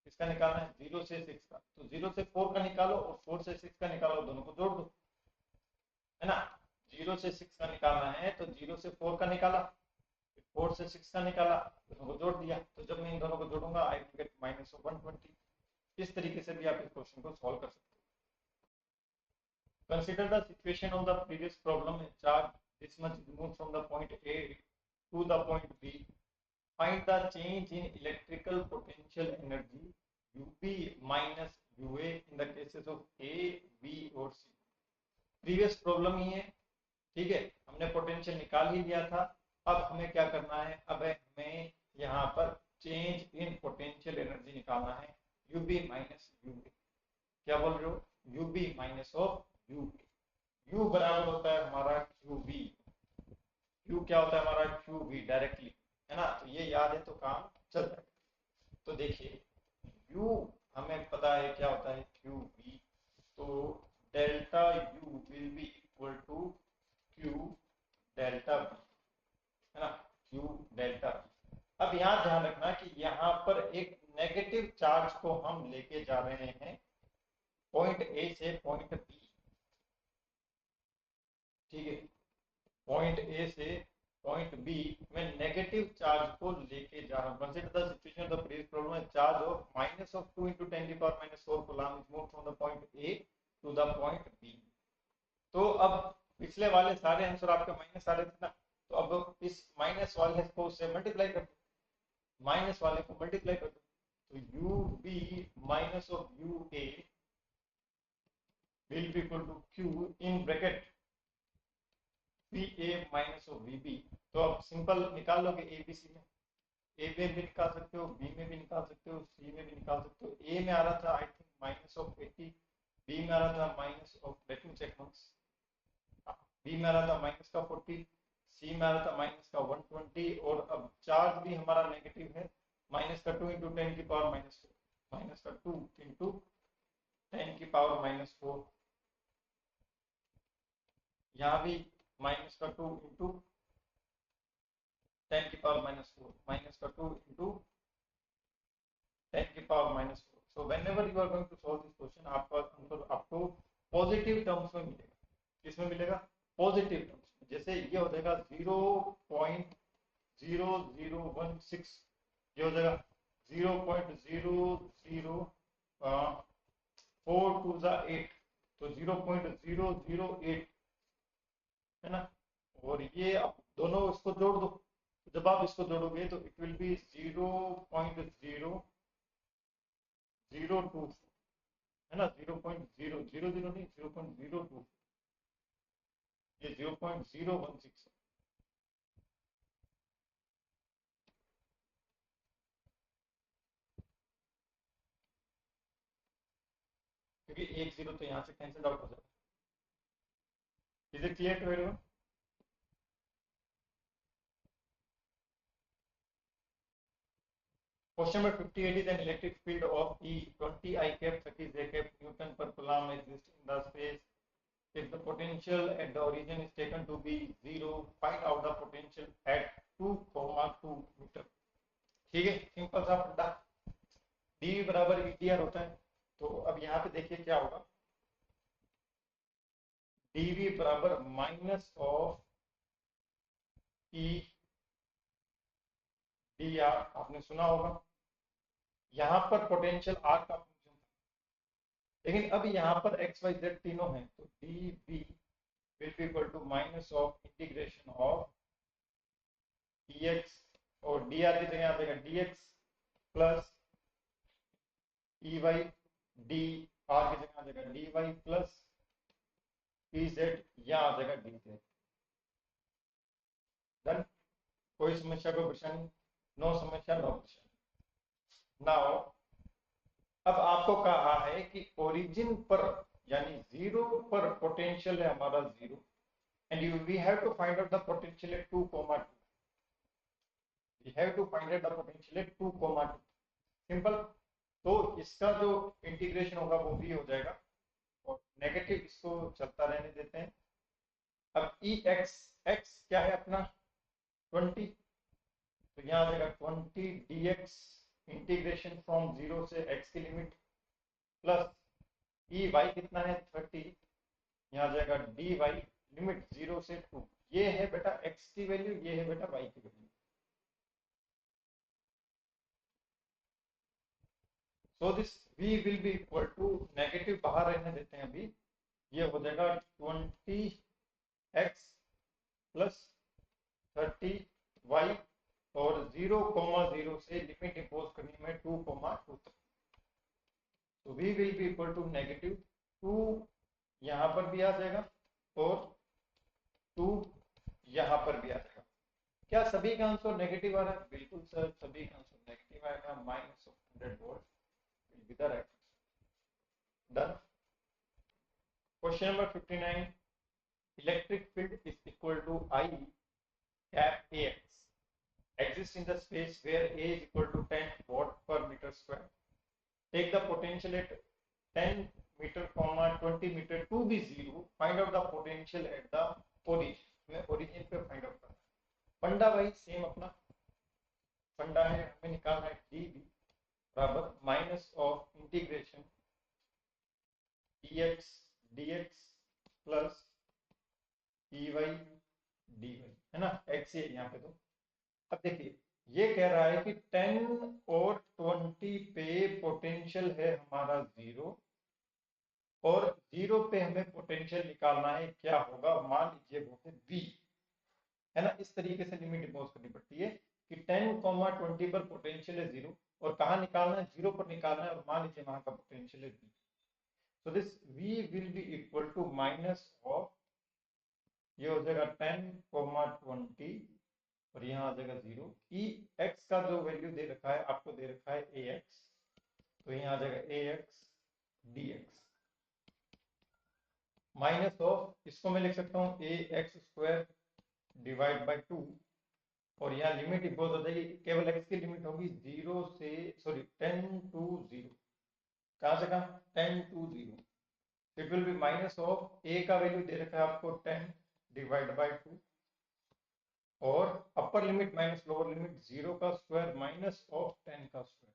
किसका निकालना है, 0 से 6 का, तो 0 से 4 का निकालो और 4 से 6 का निकालो, दोनों को जोड़ दो, है ना। 0 से 6 का निकालना है तो 0 से 4 का निकाला, 4 से 6 का निकाला, दोनों को जोड़ दिया, तो जब मैं इन दोनों को जोड़ूंगा I will get minus of 120। इस तरीके से भी आप इस क्वेश्चन को सॉल्व कर सकते हो। Consider the situation of the previous problem, charge this much move from the point A to the point B, find the change in electrical potential energy UB minus UA in the cases of A, B और C। Previous problem ही है, ठीक है, हमने potential निकाल ही लिया था। अब हमें क्या करना है, अब हमें यहाँ पर चेंज इन पोटेंशियल एनर्जी निकालना है, UB माइनस UA। क्या बोल रहे हो, UB minus of UA। U बराबर होता है हमारा QB, Q क्या होता है हमारा QB डायरेक्टली, है ना, तो ये याद है तो काम चल जाएगा। तो देखिए U हमें पता है क्या होता है QB, तो delta U will be equal to Q delta B, है ना, Q डेल्टा B। अब यहाँ ध्यान रखना कि यहाँ पर एक नेगेटिव चार्ज को हम लेके जा रहे हैं पॉइंट ए से पॉइंट बी। ठीक है, पॉइंट ए से पॉइंट बी में नेगेटिव चार्ज को लेके जा रहा हूं। Consider the situation of the previous problem, charge of minus of 2 into 10 की power minus 4 coulomb is move from the point A to the point B. तो अब पिछले वाले सारे आंसर आपके माइनस आ रहे थे ना, तो अब इस माइनस वाले को उससे मल्टीप्लाई कर दो, माइनस वाले को मल्टीप्लाई कर दो, तो U B minus of U A will be equal to Q in bracket V A minus of V B. तो अब सिंपल निकाल लोगे ए बी सी में, ए में भी निकाल सकते हो, बी में भी निकाल सकते हो, सी में भी निकाल सकते हो। ए में आ रहा था I think minus of 80, B में आ रहा था minus of, let me check once, B में आ रहा था माइनस का 40, सी में आ रहा था माइनस का 120, और अब चार्ज भी हमारा नेगेटिव है, माइनस का 2 इंटू 10 की पावर माइनस 4, माइनस का 2 इंटू 10 की पावर माइनस 4, यहाँ भी माइनस का 2 इंटू 10 की पावर माइनस 4, माइनस का 2 इंटू 10 की power minus 4। So whenever you are going to solve this question, आपका आंसर आपको पॉजिटिव टर्म्स में मिलेगा। किसमें मिलेगा, पॉजिटिव टर्म्स में। जैसे ये हो जाएगा 0.0016, ये हो जाएगा 0.00 4 टू ज़ा 8, तो 0.008, है ना। और ये आप दोनों इसको जोड़ दो, जब आप इसको जोड़ोगे तो इट विल बी 0.002, है ना, 0.000 नहीं, 0.02, ये 0.016 है, क्योंकि एक जीरो तो यहाँ से कैंसिल आउट हो जाता है। Is it clear to everyone? Question number 58 is an electric field of E 20 I cap 30 J cap Newton per coulomb exists in the space. If the potential at the origin is taken to be 0, find out the potential at 2,2 metre. ठीक है, simple सा फंडा. D बराबर ईटीआर होता है. तो अब यहाँ पे देखिए क्या होगा. डीवी बराबर minus of E D R. आपने सुना होगा. यहाँ पर पोटेंशियल आर का फंक्शन था, लेकिन अब यहाँ पर एक्स वाई जेड तीनों हैं, तो D B will be equal to minus of integration of dx और dr की जगह आ जाएगा dx plus E Y D R की जगह आ जाएगा dy प्लस pz, यहाँ आ जाएगा dz. डन. कोई समस्या, कोई परेशानी? नो समस्या, नो परेशानी. नाउ अब आपको कहा है कि ओरिजिन पर यानी जीरो पर पोटेंशियल है हमारा zero, and we have to find out the potential at 2,2. We have to find out the potential at 2,2. Simple. तो इसका जो इंटीग्रेशन होगा वो भी हो जाएगा, और नेगेटिव इसको चलता रहने देते हैं. अब ई एक्स, एक्स क्या है अपना 20, तो यहाँ आ जाएगा 20 dx इंटीग्रेशन फ्रॉम 0 से x की लिमिट प्लस ई वाई कितना है 30, यहाँ आ जाएगा dy लिमिट 0 से 2. ये है बेटा x की वैल्यू, ये है बेटा y की value. So this v will be equal to, negative बाहर रहने देते हैं अभी, ये हो जाएगा 20x प्लस 30y और 0,0 से लिमिट इंपोज करनी में 2,2 तक. तो v will be equal to negative 2 यहाँ पर भी आ जाएगा और 2 यहाँ पर भी आ जाएगा. क्या सभी का आंसर नेगेटिव आ रहा है? बिल्कुल सर, सभी का आंसर नेगेटिव आएगा. Minus of 100 volt will be the right answer. Done. Question number 59. Electric field is equal to I cap AX exists in the space where A is equal to 10 watt per meter square. Take the potential at 10 meter, 20 meter to be 0. Find out the potential at the origin. हमें origin पे find out करना है. फंडा भाई same अपना फंडा है, हमें निकालना है dv बराबर minus of integration dx dx plus dy dy, है ना. x है यहाँ पे. तो अब देखिए ये कह रहा है कि 10 और 20 पे पोटेंशियल है हमारा 0, और 0 पे हमें पोटेंशियल निकालना है. क्या होगा? मान लीजिए वो है v, है ना. इस तरीके से लिमिट इंपोज करनी पड़ती है कि 10,20 पर पोटेंशियल है 0, और कहाँ निकालना है? 0 पर निकालना है, और मान लीजिए वहां का पोटेंशियल है v. So this v will be equal to minus of, ये हो जाएगा 10,20 और यहाँ आ जाएगा 0. ई एक्स का जो वैल्यू दे रखा है, आपको दे रखा है ए एक्स, तो यहाँ आ जाएगा A X D X minus of, इसको मैं लिख सकता हूँ A X square divide by 2, और यहाँ लिमिट इंपोज हो जाएगी. केवल एक्स की लिमिट होगी 0 से, सॉरी 10 to 0. कहाँ से कहाँ? 10 to 0. It will be minus of A का वैल्यू दे रखा है आपको 10 डिवाइड बाई 2, और upper limit minus lower limit 0 का स्क्वायर माइनस ऑफ 10 का स्क्वायर.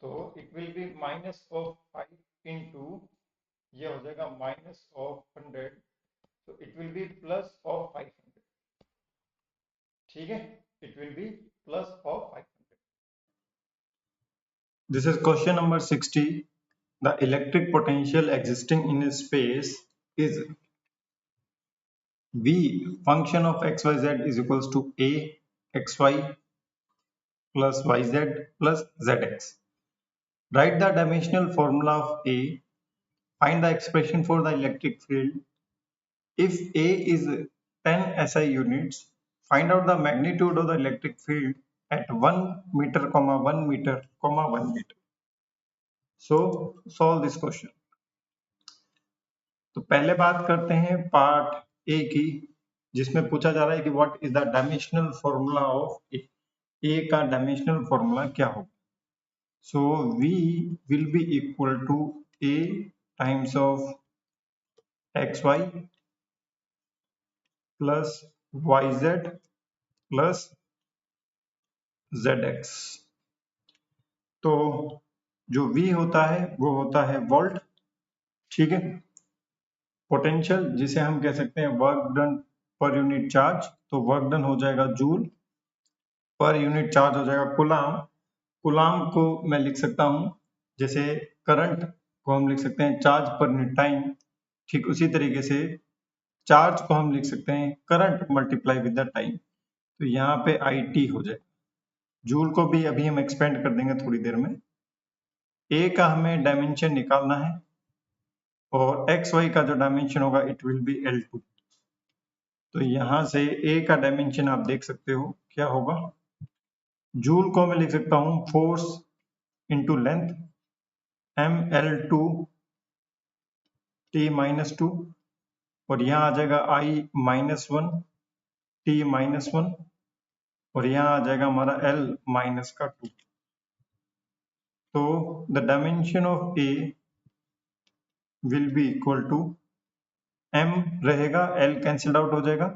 तो it will be minus of 5 into, ये हो जाएगा माइनस ऑफ 100, तो it will B plus of 500. ठीक है, it will B plus of 500. This is question number 60. The electric potential existing in a space is V function of xyz is equals to A xy plus yz plus zx. Write the dimensional formula of A. Find the expression for the electric field. If A is 10 SI units, find out the magnitude of the electric field at 1 meter, 1 meter, 1 meter. So solve this question. तो पहले बात करते हैं part A की, जिसमें पूछा जा रहा है कि what is the dimensional formula of A. A का डायमेंशनल फॉर्मूला क्या होगा? So V will be equal to A times of XY plus YZ plus ZX। तो जो V होता है वो होता है वोल्ट, ठीक है। पोटेंशियल जिसे हम कह सकते हैं work done per unit charge, तो वर्क डन हो जाएगा जूल, पर यूनिट चार्ज हो जाएगा कूलाम। कूलाम को मैं लिख सकता हूं जैसे करंट को हम लिख सकते हैं चार्ज पर यूनिट टाइम, ठीक उसी तरीके से चार्ज को हम लिख सकते हैं current multiply with the time. तो यहाँ पे IT हो जाएगा। जूल को भी अभी हम एक्सपेंड कर देंगे थोड़ी देर में। A का हमें डायमेंशन निकालना है और XY का जो डायमेंशन होगा इट विल बी L2। तो यहाँ से A का डायमेंशन आप देख सकते हो क्या होगा। जूल को मैं लिख सकता हूँ force into length ML2 T-2, और यहाँ आ जाएगा I-1 T-1, और यहाँ आ जाएगा हमारा L-2। तो the dimension of A will be equal to M रहेगा, L कैंसिल्ड आउट हो जाएगा,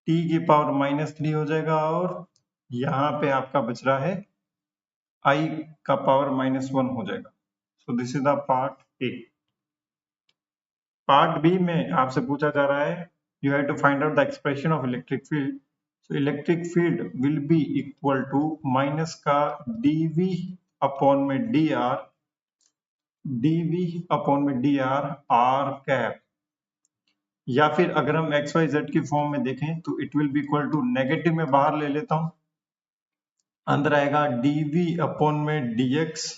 T की पावर -3 हो जाएगा, और यहाँ पे आपका बच रहा है I का पावर -1 हो जाएगा। So this is the part A। Part B में आपसे पूछा जा रहा है you have to find out the expression of electric field. So electric field will be equal to minus का dV अपॉन में dr, dV अपॉन में dr r cap, या फिर अगर हम एक्स वाई जेड की फॉर्म में देखें तो it will be equal to negative में बाहर ले लेता हूं, अंदर आएगा dV अपॉन में dx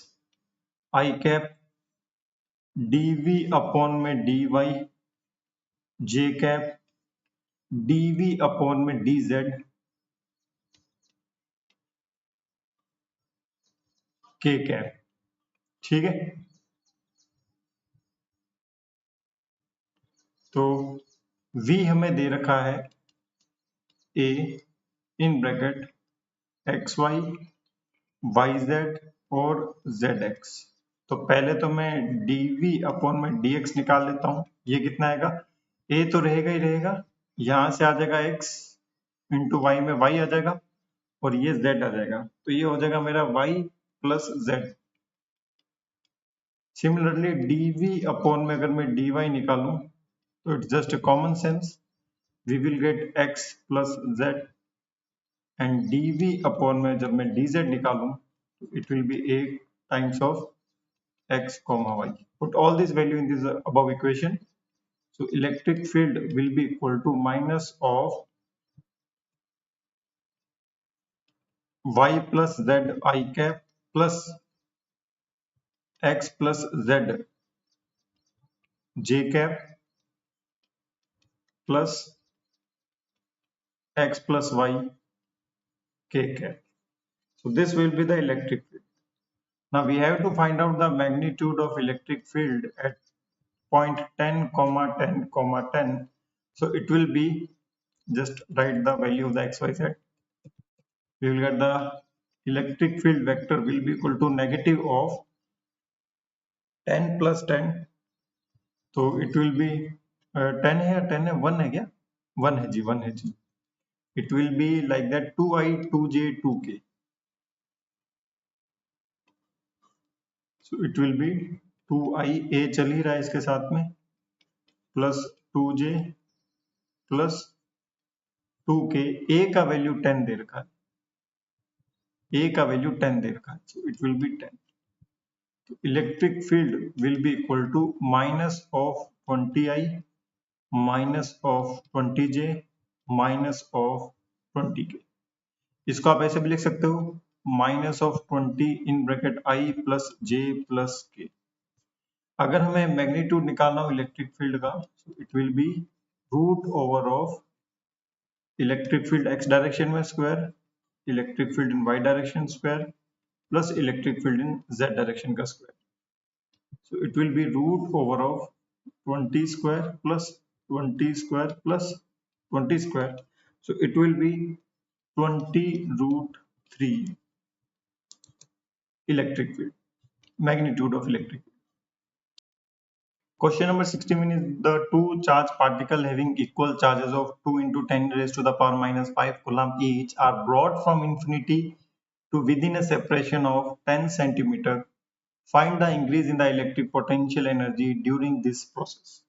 I cap, dV upon में dy j cap, dV upon में dz k कैप, ठीक है। तो V हमें दे रखा है A in bracket X Y Y Z और जेड एक्स। तो पहले तो मैं dV अपॉन में dx निकाल लेता हूं। ये कितना आएगा, A तो रहेगा ही रहेगा, यहां से आ जाएगा x इंटू वाई में y आ जाएगा, और ये z आ जाएगा, तो ये हो जाएगा मेरा y plus z। Similarly dV upon में अगर मैं dy निकालूं तो it's just a common sense, we will get x plus z, and dV upon में जब मैं dz निकालूं तो it will be a times of x comma y. Put all this value in this above equation. So electric field will be equal to minus of y plus z I cap plus x plus z j cap plus x plus y k cap. So this will be the electric field. Now we have to find out the magnitude of electric field at point 10 comma 10 comma 10. So it will be, just write the value of the xyz. We will get the electric field vector will be equal to negative of 10 plus 10. तो it will be 10 है या 10 है, 1 है क्या, 1 है जी, 1 है जी। It will be like that 2i 2j 2k. So it will be 2i, a चल ही रहा है इसके साथ में, plus 2j plus 2k। a का वैल्यू 10 दे रखा है, a का वैल्यू 10 दे रखा है, so it will be 10. तो electric field will be equal to minus of 20i minus of 20j minus of 20k। इसको आप ऐसे भी लिख सकते हो minus of 20 in bracket i plus j plus k। अगर हमें मैग्नीट्यूड निकालना हो इलेक्ट्रिक फील्ड का, it will be root over of electric field x direction में square, electric field in y direction square, plus electric field in z direction का square. So it will be root over of 20 square plus 20 square plus 20 square. So it will be 20 root 3 electric field, magnitude of electric field. Question number 61 is the two charged particle having equal charges of 2 into 10 raised to the power minus 5 coulomb each are brought from infinity to within a separation of 10 centimeter. Find the increase in the electric potential energy during this process.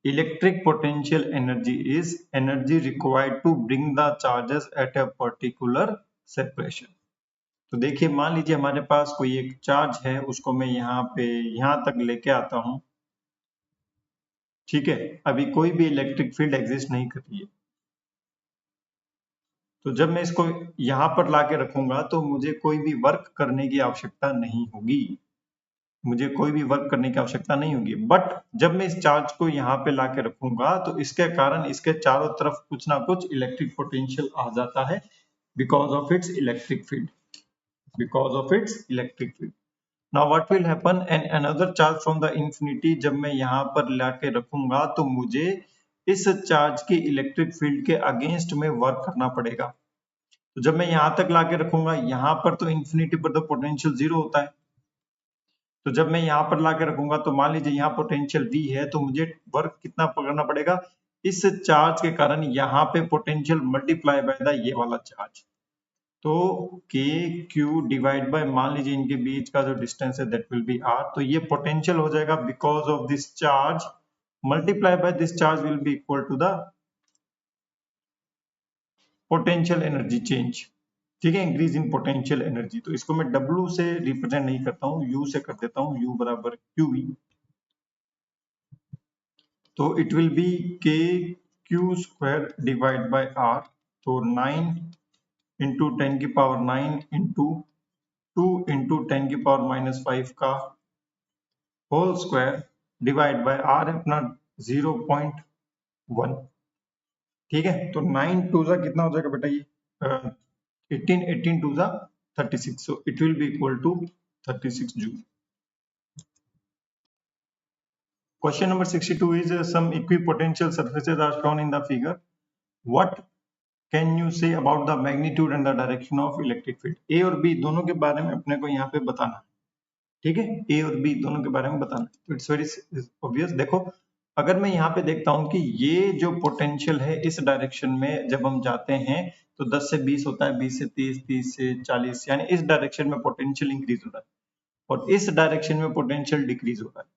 Electric potential energy is energy required to bring the charges at a particular separation. तो देखिए, मान लीजिए हमारे पास कोई एक charge है, उसको मैं यहाँ पे यहाँ तक लेके आता हूँ, ठीक है। अभी कोई भी इलेक्ट्रिक फील्ड एग्जिस्ट नहीं कर रही है, तो जब मैं इसको यहाँ पर लाके रखूंगा तो मुझे कोई भी वर्क करने की आवश्यकता नहीं होगी, मुझे कोई भी वर्क करने की आवश्यकता नहीं होगी। बट जब मैं इस चार्ज को यहाँ पे लाके रखूंगा तो इसके कारण इसके चारों तरफ कुछ ना कुछ इलेक्ट्रिक पोटेंशियल आ जाता है because of its electric field, because of its electric field. Now what will happen, and another charge from the infinity जब मैं यहाँ पर लाके रखूंगा तो मुझे इस चार्ज की इलेक्ट्रिक फील्ड के अगेंस्ट में वर्क करना पड़ेगा। तो जब मैं यहाँ तक लाके रखूंगा, यहाँ पर तो इंफिनिटी पर तो पोटेंशियल 0 होता है, तो जब मैं यहाँ पर लाके रखूंगा तो मान लीजिए यहाँ पोटेंशियल V है, तो मुझे वर्क कितना करना पड़ेगा, इस चार्ज के कारण यहाँ पे पोटेंशियल मल्टीप्लाई बाय द ये वाला चार्ज, तो के क्यू डिवाइड बाय, मान लीजिए इनके बीच का जो डिस्टेंस है दैट विल बी आर, तो ये पोटेंशियल हो जाएगा because of this charge multiply by this charge will be equal to the potential energy change, ठीक है, इंक्रीज इन पोटेंशियल एनर्जी। तो इसको मैं W से रिप्रेजेंट नहीं करता हूँ, U से कर देता हूँ, U बराबर QV, तो it will be K Q square divide by R, तो 9 इंटू 10 की पावर 9 इंटू 2 इंटू 10 की पावर माइनस 5 का whole square divide by R अपना 0.1, ठीक है। तो 9 टू जा कितना हो जाएगा बेटा, ये 18 टू जा 36, so it will be equal to 36 joule. Question number 62 is some equipotential surfaces are shown in the figure, what can you say about the magnitude and the direction of electric field. A और B दोनों के बारे में अपने को यहाँ पे बताना है, ठीक है, ए और बी दोनों के बारे में बताना है। तो इट्स वेरी ऑब्वियस। देखो, अगर मैं यहाँ पे देखता हूँ कि ये जो पोटेंशियल है इस डायरेक्शन में जब हम जाते हैं तो 10 से 20 होता है, 20 से 30, 30 से 40, यानी इस डायरेक्शन में पोटेंशियल इंक्रीज हो रहा है और इस डायरेक्शन में पोटेंशियल डिक्रीज हो रहा है।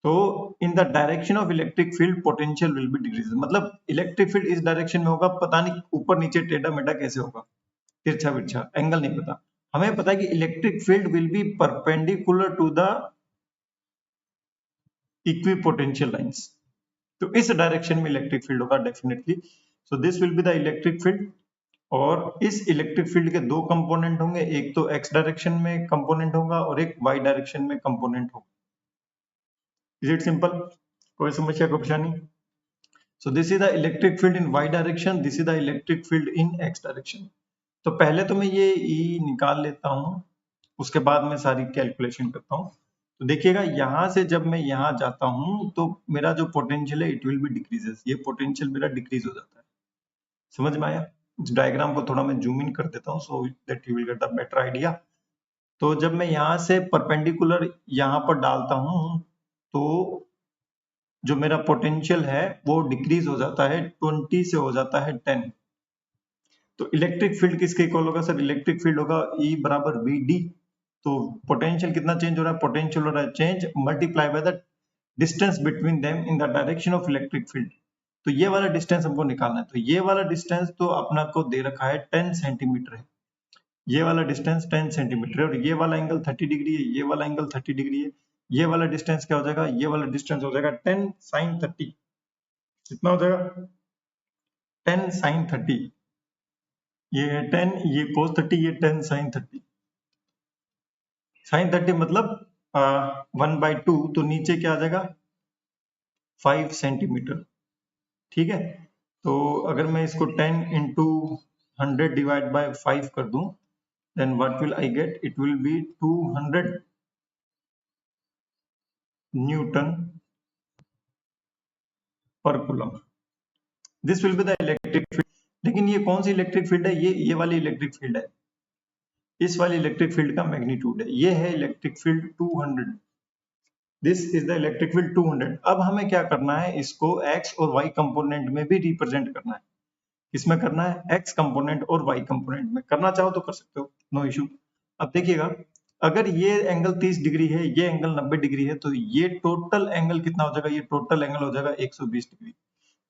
तो इन the direction of electric field potential will be decrease, मतलब इलेक्ट्रिक फील्ड इस डायरेक्शन में होगा, पता नहीं ऊपर नीचे टेढ़ा मेढ़ा कैसे होगा, तिरछा बिरछा एंगल नहीं पता। हमें पता है कि electric field will be perpendicular to the equipotential lines, तो इस डायरेक्शन में इलेक्ट्रिक फील्ड होगा definitely. So this will be the electric field, और इस इलेक्ट्रिक फील्ड के दो कंपोनेंट होंगे, एक तो एक्स डायरेक्शन में कंपोनेंट होगा और एक वाई डायरेक्शन में कंपोनेंट होगा। इज इट सिंपल, कोई समस्या कोई परेशानी। So this is the electric field in Y direction, this is the electric field in X direction. तो पहले तो मैं ये ई निकाल लेता हूं, उसके बाद मैं सारी कैलकुलेशन करता हूं। तो देखिएगा, यहां से जब मैं यहां जाता हूं तो मेरा जो पोटेंशियल है इट विल बी डिक्रीजेस, ये पोटेंशियल मेरा डिक्रीज हो जाता है। समझ में आया? इस डायग्राम को थोड़ा मैं जूम इन कर देता हूं so that you will get the better idea. तो जब मैं यहां से परपेंडिकुलर यहां पर डालता हूं तो जो मेरा पोटेंशियल है वो डिक्रीज हो जाता है, 20 से हो जाता है 10। तो इलेक्ट्रिक फील्ड किसके इक्वल होगा सर? इलेक्ट्रिक फील्ड होगा E बराबर VD। तो पोटेंशियल कितना चेंज हो रहा है? पोटेंशियल हो रहा है change multiply by the distance between them in the direction of electric field. तो ये वाला डिस्टेंस हमको निकालना है, तो ये वाला डिस्टेंस तो अपना को दे रखा है 10 सेंटीमीटर है, ये वाला डिस्टेंस 10 सेंटीमीटर है, और ये वाला एंगल 30 डिग्री है, ये वाला एंगल 30 डिग्री है। ये वाला डिस्टेंस क्या हो जाएगा? ये वाला डिस्टेंस हो जाएगा 10 sin 30। कितना हो जाएगा? 10 sin 30, ये 10, ये cos 30, ये 10 sin 30। sin 30 मतलब 1/2, तो नीचे क्या आ जाएगा? 5 सेंटीमीटर, ठीक है। तो अगर मैं इसको 10 इंटू 100 डिवाइड बाय 5 कर दूं, then what will I get? It will be 200 Newton per coulomb. This will be the electric field। लेकिन ये कौन सी इलेक्ट्रिक फील्ड है? ये वाली इलेक्ट्रिक फील्ड है। इस वाली इलेक्ट्रिक फील्ड का मैग्नीट्यूड है। ये है electric field 200, this is the electric field 200। अब हमें क्या करना है, इसको x और y कंपोनेंट में भी रिप्रेजेंट करना है। किसमें करना है, x कंपोनेंट और y कंपोनेंट में। करना चाहो तो कर सकते हो, नो इशू। अब देखिएगा, अगर ये एंगल 30 डिग्री है, ये एंगल 90 डिग्री है, तो ये टोटल एंगल कितना हो जाएगा, ये टोटल एंगल हो जाएगा 120 डिग्री।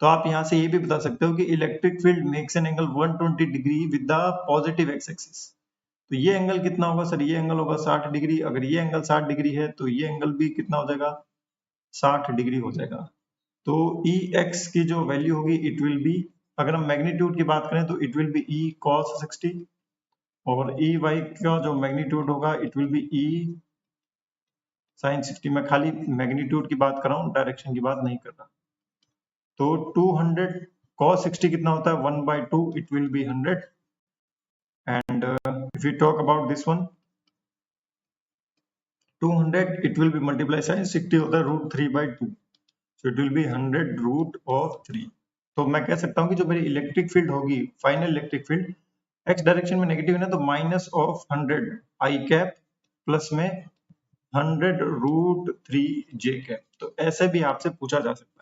तो आप यहां से ये भी बता सकते हो कि electric field makes an angle 120 degree with the positive x axis. तो ये एंगल कितना होगा सर, ये एंगल होगा 60 डिग्री। अगर ये एंगल 60 डिग्री है तो ये एंगल भी कितना हो जाएगा, 60 डिग्री हो जाएगा। तो ई एक्स की जो वैल्यू होगी इट विल बी, अगर हम मैग्नीट्यूड की बात करें तो it will be E cos 60, और ई वाई का जो मैग्नीट्यूड होगा it will be E sine 60। मैं खाली मैग्नीट्यूड की बात कर रहा हूँ, डायरेक्शन की बात नहीं कर रहा। तो 200 cos 60 कितना होता है, 1/2, it will be 100। And if you talk about this one 200, it will be multiply sine 60 होता है √3/2, सो इट विल बी 100√3। तो मैं कह सकता हूँ कि जो मेरी इलेक्ट्रिक फील्ड होगी, final electric field, x direction में नेगेटिव है ना, तो minus of 100 I cap plus में 100√3 जे कैप। तो ऐसे भी आपसे पूछा जा सकता है।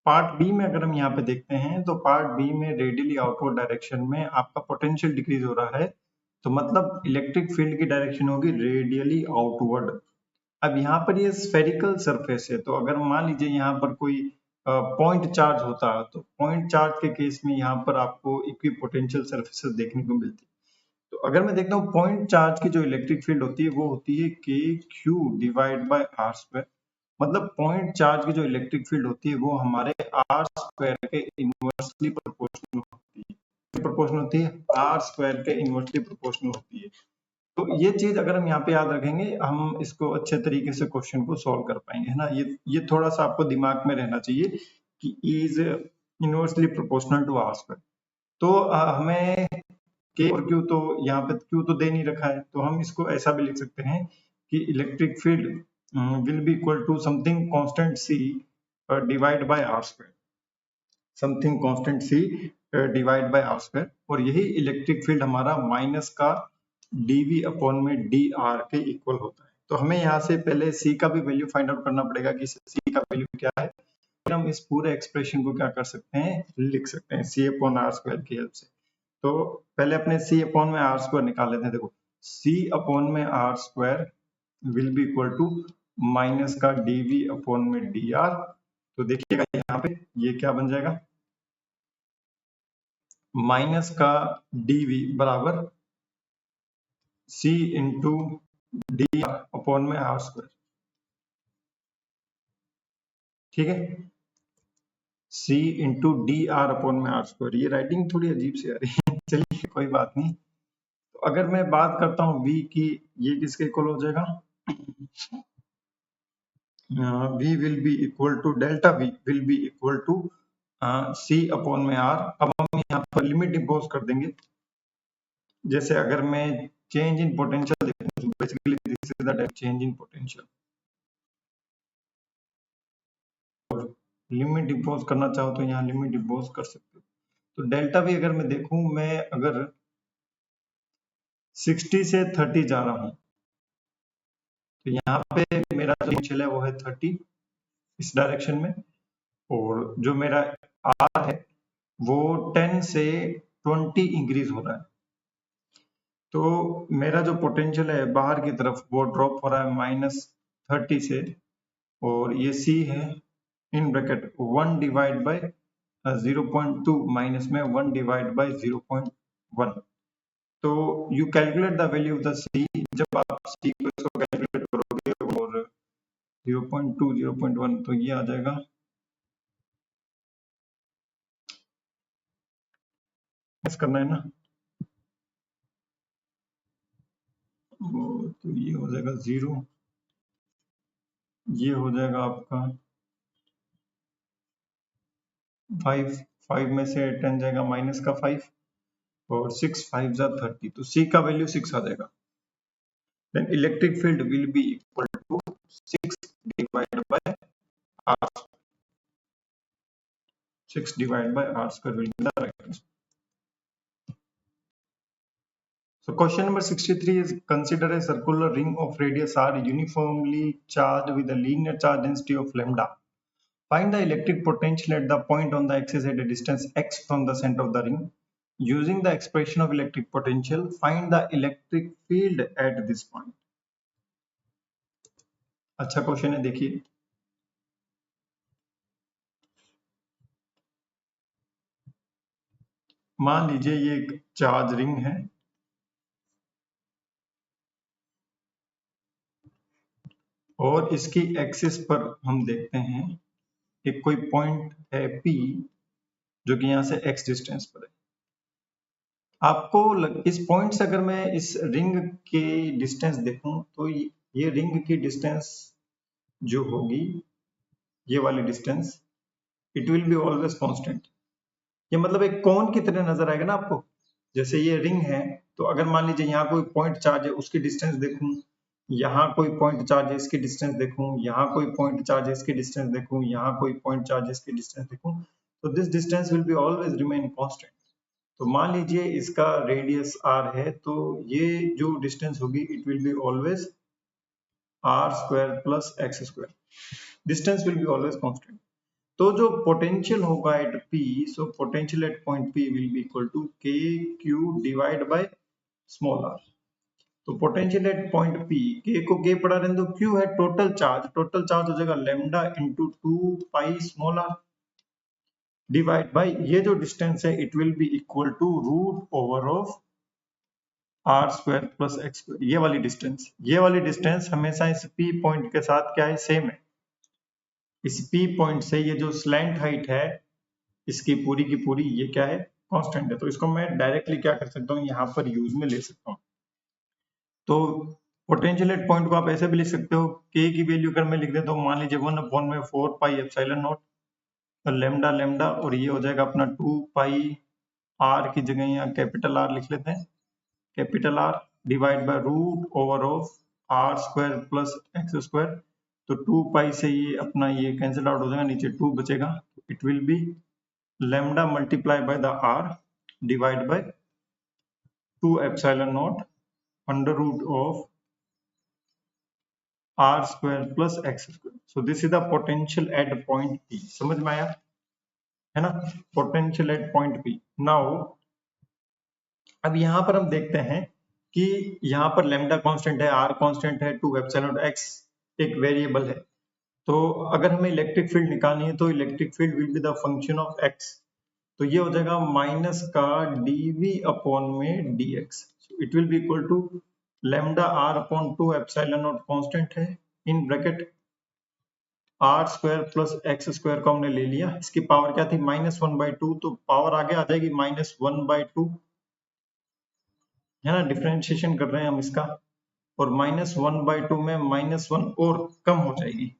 पार्ट बी में अगर हम यहाँ पे देखते हैं तो पार्ट बी में रेडियली आउटवर्ड डायरेक्शन में आपका पोटेंशियल डिक्रीज हो रहा है, तो मतलब इलेक्ट्रिक फील्ड की डायरेक्शन होगी रेडियली आउटवर्ड। अब यहाँ पर ये स्फेरिकल सरफेस है, तो अगर मान लीजिए यहाँ पर कोई पॉइंट चार्ज होता, तो पॉइंट चार्ज के केस में यहाँ पर आपको इक्विपोटेंशियल सरफेसेस देखने को मिलती। तो अगर मैं देखता हूँ पॉइंट चार्ज की जो इलेक्ट्रिक फील्ड होती है वो होती है K Q divide by R square. मतलब पॉइंट चार्ज की जो इलेक्ट्रिक फील्ड होती है वो हमारे आर स्क्वायर के इनवर्सली प्रोपोर्शनल होती है। प्रोपोर्शनल होती है, आर स्क्वायर के इनवर्सली प्रोपोर्शनल होती है। तो ये चीज अगर हम यहाँ पे याद रखेंगे, हम इसको अच्छे तरीके से क्वेश्चन को सॉल्व कर पाएंगे, है ना। ये थोड़ा सा आपको दिमाग में रहना चाहिए कि is inversely proportional to R square. तो हमें के और क्यू, तो यहाँ पे क्यू तो दे नहीं रखा है, तो हम इसको ऐसा भी लिख सकते हैं कि electric field will be equal to something constant C divide by R square, something constant C divide by R square. और यही इलेक्ट्रिक फील्ड हमारा माइनस का dv अपॉन में dr के इक्वल होता है। तो हमें यहाँ से पहले c का भी वैल्यू फाइंड आउट करना पड़ेगा कि c का वैल्यू क्या है। फिर हम इस पूरे एक्सप्रेशन को क्या कर सकते हैं, लिख सकते हैं c अपॉन आर स्क्वायर की हेल्प से। तो पहले अपने c अपॉन में आर स्क्वायर निकाल लेते हैं। देखो c अपॉन में R square will be equal to minus का dv अपॉन में dr। तो देखिएगा यहाँ पे ये क्या बन जाएगा, माइनस का dv बराबर c इंटू डी अपॉन में आर स्क्वायर। ठीक है, c into D R upon में आर स्क्वायर। ये राइटिंग थोड़ी अजीब सी आ रही है चलिए कोई बात नहीं। तो अगर मैं बात करता हूँ v की, ये किसके इक्वल हो जाएगा, v will be equal to delta v will be equal to c upon में r। अब हम यहाँ पर लिमिट इम्पोज कर देंगे। जैसे अगर मैं चेंज इन पोटेंशियल देखूं, basically this is the change in potential, limit impose करना चाहो तो यहाँ लिमिट इम्पोज कर सकते हो। तो डेल्टा भी अगर मैं देखूं, मैं अगर 60 से 30 जा रहा हूं, तो यहाँ पे मेरा जो पोटेंशियल है वो है 30 इस डायरेक्शन में, और जो मेरा आर है वो 10 से 20 इंक्रीज हो रहा है। तो मेरा जो पोटेंशियल है बाहर की तरफ वो ड्रॉप हो रहा है -30 से, और ये सी है in bracket 1 divide by 0.2 minus में 1 डिवाइड बाय 0.1। तो you calculate the value of the C. जब आप सी को इसको कैलकुलेट करोगे और 0.2 0.1, तो ये आ जाएगा करना है ना, तो ये हो जाएगा 0, ये हो जाएगा आपका 5, 5 में से 10 जाएगा माइनस का 5, और 6 5 जा 30, तो सी का वैल्यू 6 आ जाएगा। Then electric field will be equal to 6 divide by R, 6 divide by R square will be the right answer. question number 63 is consider a circular ring of radius r uniformly charged with a linear charge density of lambda. Find the electric potential at the point on the axis at a distance x from the center of the ring. Using the expression of electric potential, find the electric field at this point. अच्छा question है, देखिए मान लीजिए ये एक charge ring है और इसकी एक्सिस पर हम देखते हैं एक कोई पॉइंट है P जो कि यहाँ से x डिस्टेंस पर है। आपको इस पॉइंट से अगर मैं इस रिंग के डिस्टेंस देखूं तो ये रिंग की डिस्टेंस जो होगी, ये वाली distance, it will be always constant. ये मतलब एक कोन की तरह नजर आएगा ना आपको। जैसे ये रिंग है तो अगर मान लीजिए यहाँ कोई पॉइंट चार्ज है, उसकी डिस्टेंस देखूं, यहाँ कोई पॉइंट चार्ज है, इसकी डिस्टेंस देखूं, यहाँ कोई पॉइंट चार्ज है, इसकी डिस्टेंस देखूं, यहाँ कोई पॉइंट चार्ज है, इसकी डिस्टेंस देखूं, तो this distance will be always remain constant. तो मान लीजिए इसका रेडियस r है, तो ये जो डिस्टेंस होगी it will be always r square plus x square, distance will be always constant. तो जो पोटेंशियल होगा at P, so potential at point P will be equal to k q divide by small r। तो potential at point P, k को k पढ़ा रहने दो, q है total charge हो जाएगा lambda into 2 pi small r divide by ये जो डिस्टेंस है it will be equal to root over of r square plus x square. ये वाली डिस्टेंस हमेशा इस P पॉइंट के साथ क्या है, सेम है। इस P पॉइंट से ये जो स्लैंट हाइट है इसकी पूरी की पूरी ये क्या है, कांस्टेंट है। तो इसको मैं डायरेक्टली क्या कर सकता हूँ, यहाँ पर यूज में ले सकता हूँ। तो पोटेंशियल एट पॉइंट को आप ऐसे भी लिख सकते हो, k की वैल्यू अगर मैं लिख देता हूँ, मान लीजिए 1/4 pi epsilon not lambda lambda, और ये हो जाएगा अपना 2 पाई r की जगह यहाँ कैपिटल R लिख लेते हैं, capital R divide by root over of r square plus x square. तो 2 पाई से ये अपना ये कैंसिल आउट हो जाएगा, नीचे 2 बचेगा, it will be lambda multiply by the r divide by 2 epsilon nought under root of r square plus x square. So this is the potential at point P। समझ में आया है ना, potential at point P। Now अब यहाँ पर हम देखते हैं कि यहाँ पर लैम्डा कांस्टेंट है, r कांस्टेंट है, 2 एप्सिलॉन x एक वेरिएबल है। तो अगर हमें इलेक्ट्रिक फील्ड निकालनी है तो electric field will be the function of x। तो ये हो जाएगा माइनस का dv अपॉन में dx। It will be equal to lambda r upon 2 epsilon naught constant है in bracket r square plus x square को हमने ले लिया, इसकी पावर क्या थी -1/2, तो पावर आगे आ जाएगी -1/2 है ना, डिफरेंशिएशन कर रहे हैं हम इसका, और -1/2 में -1 और कम हो जाएगी।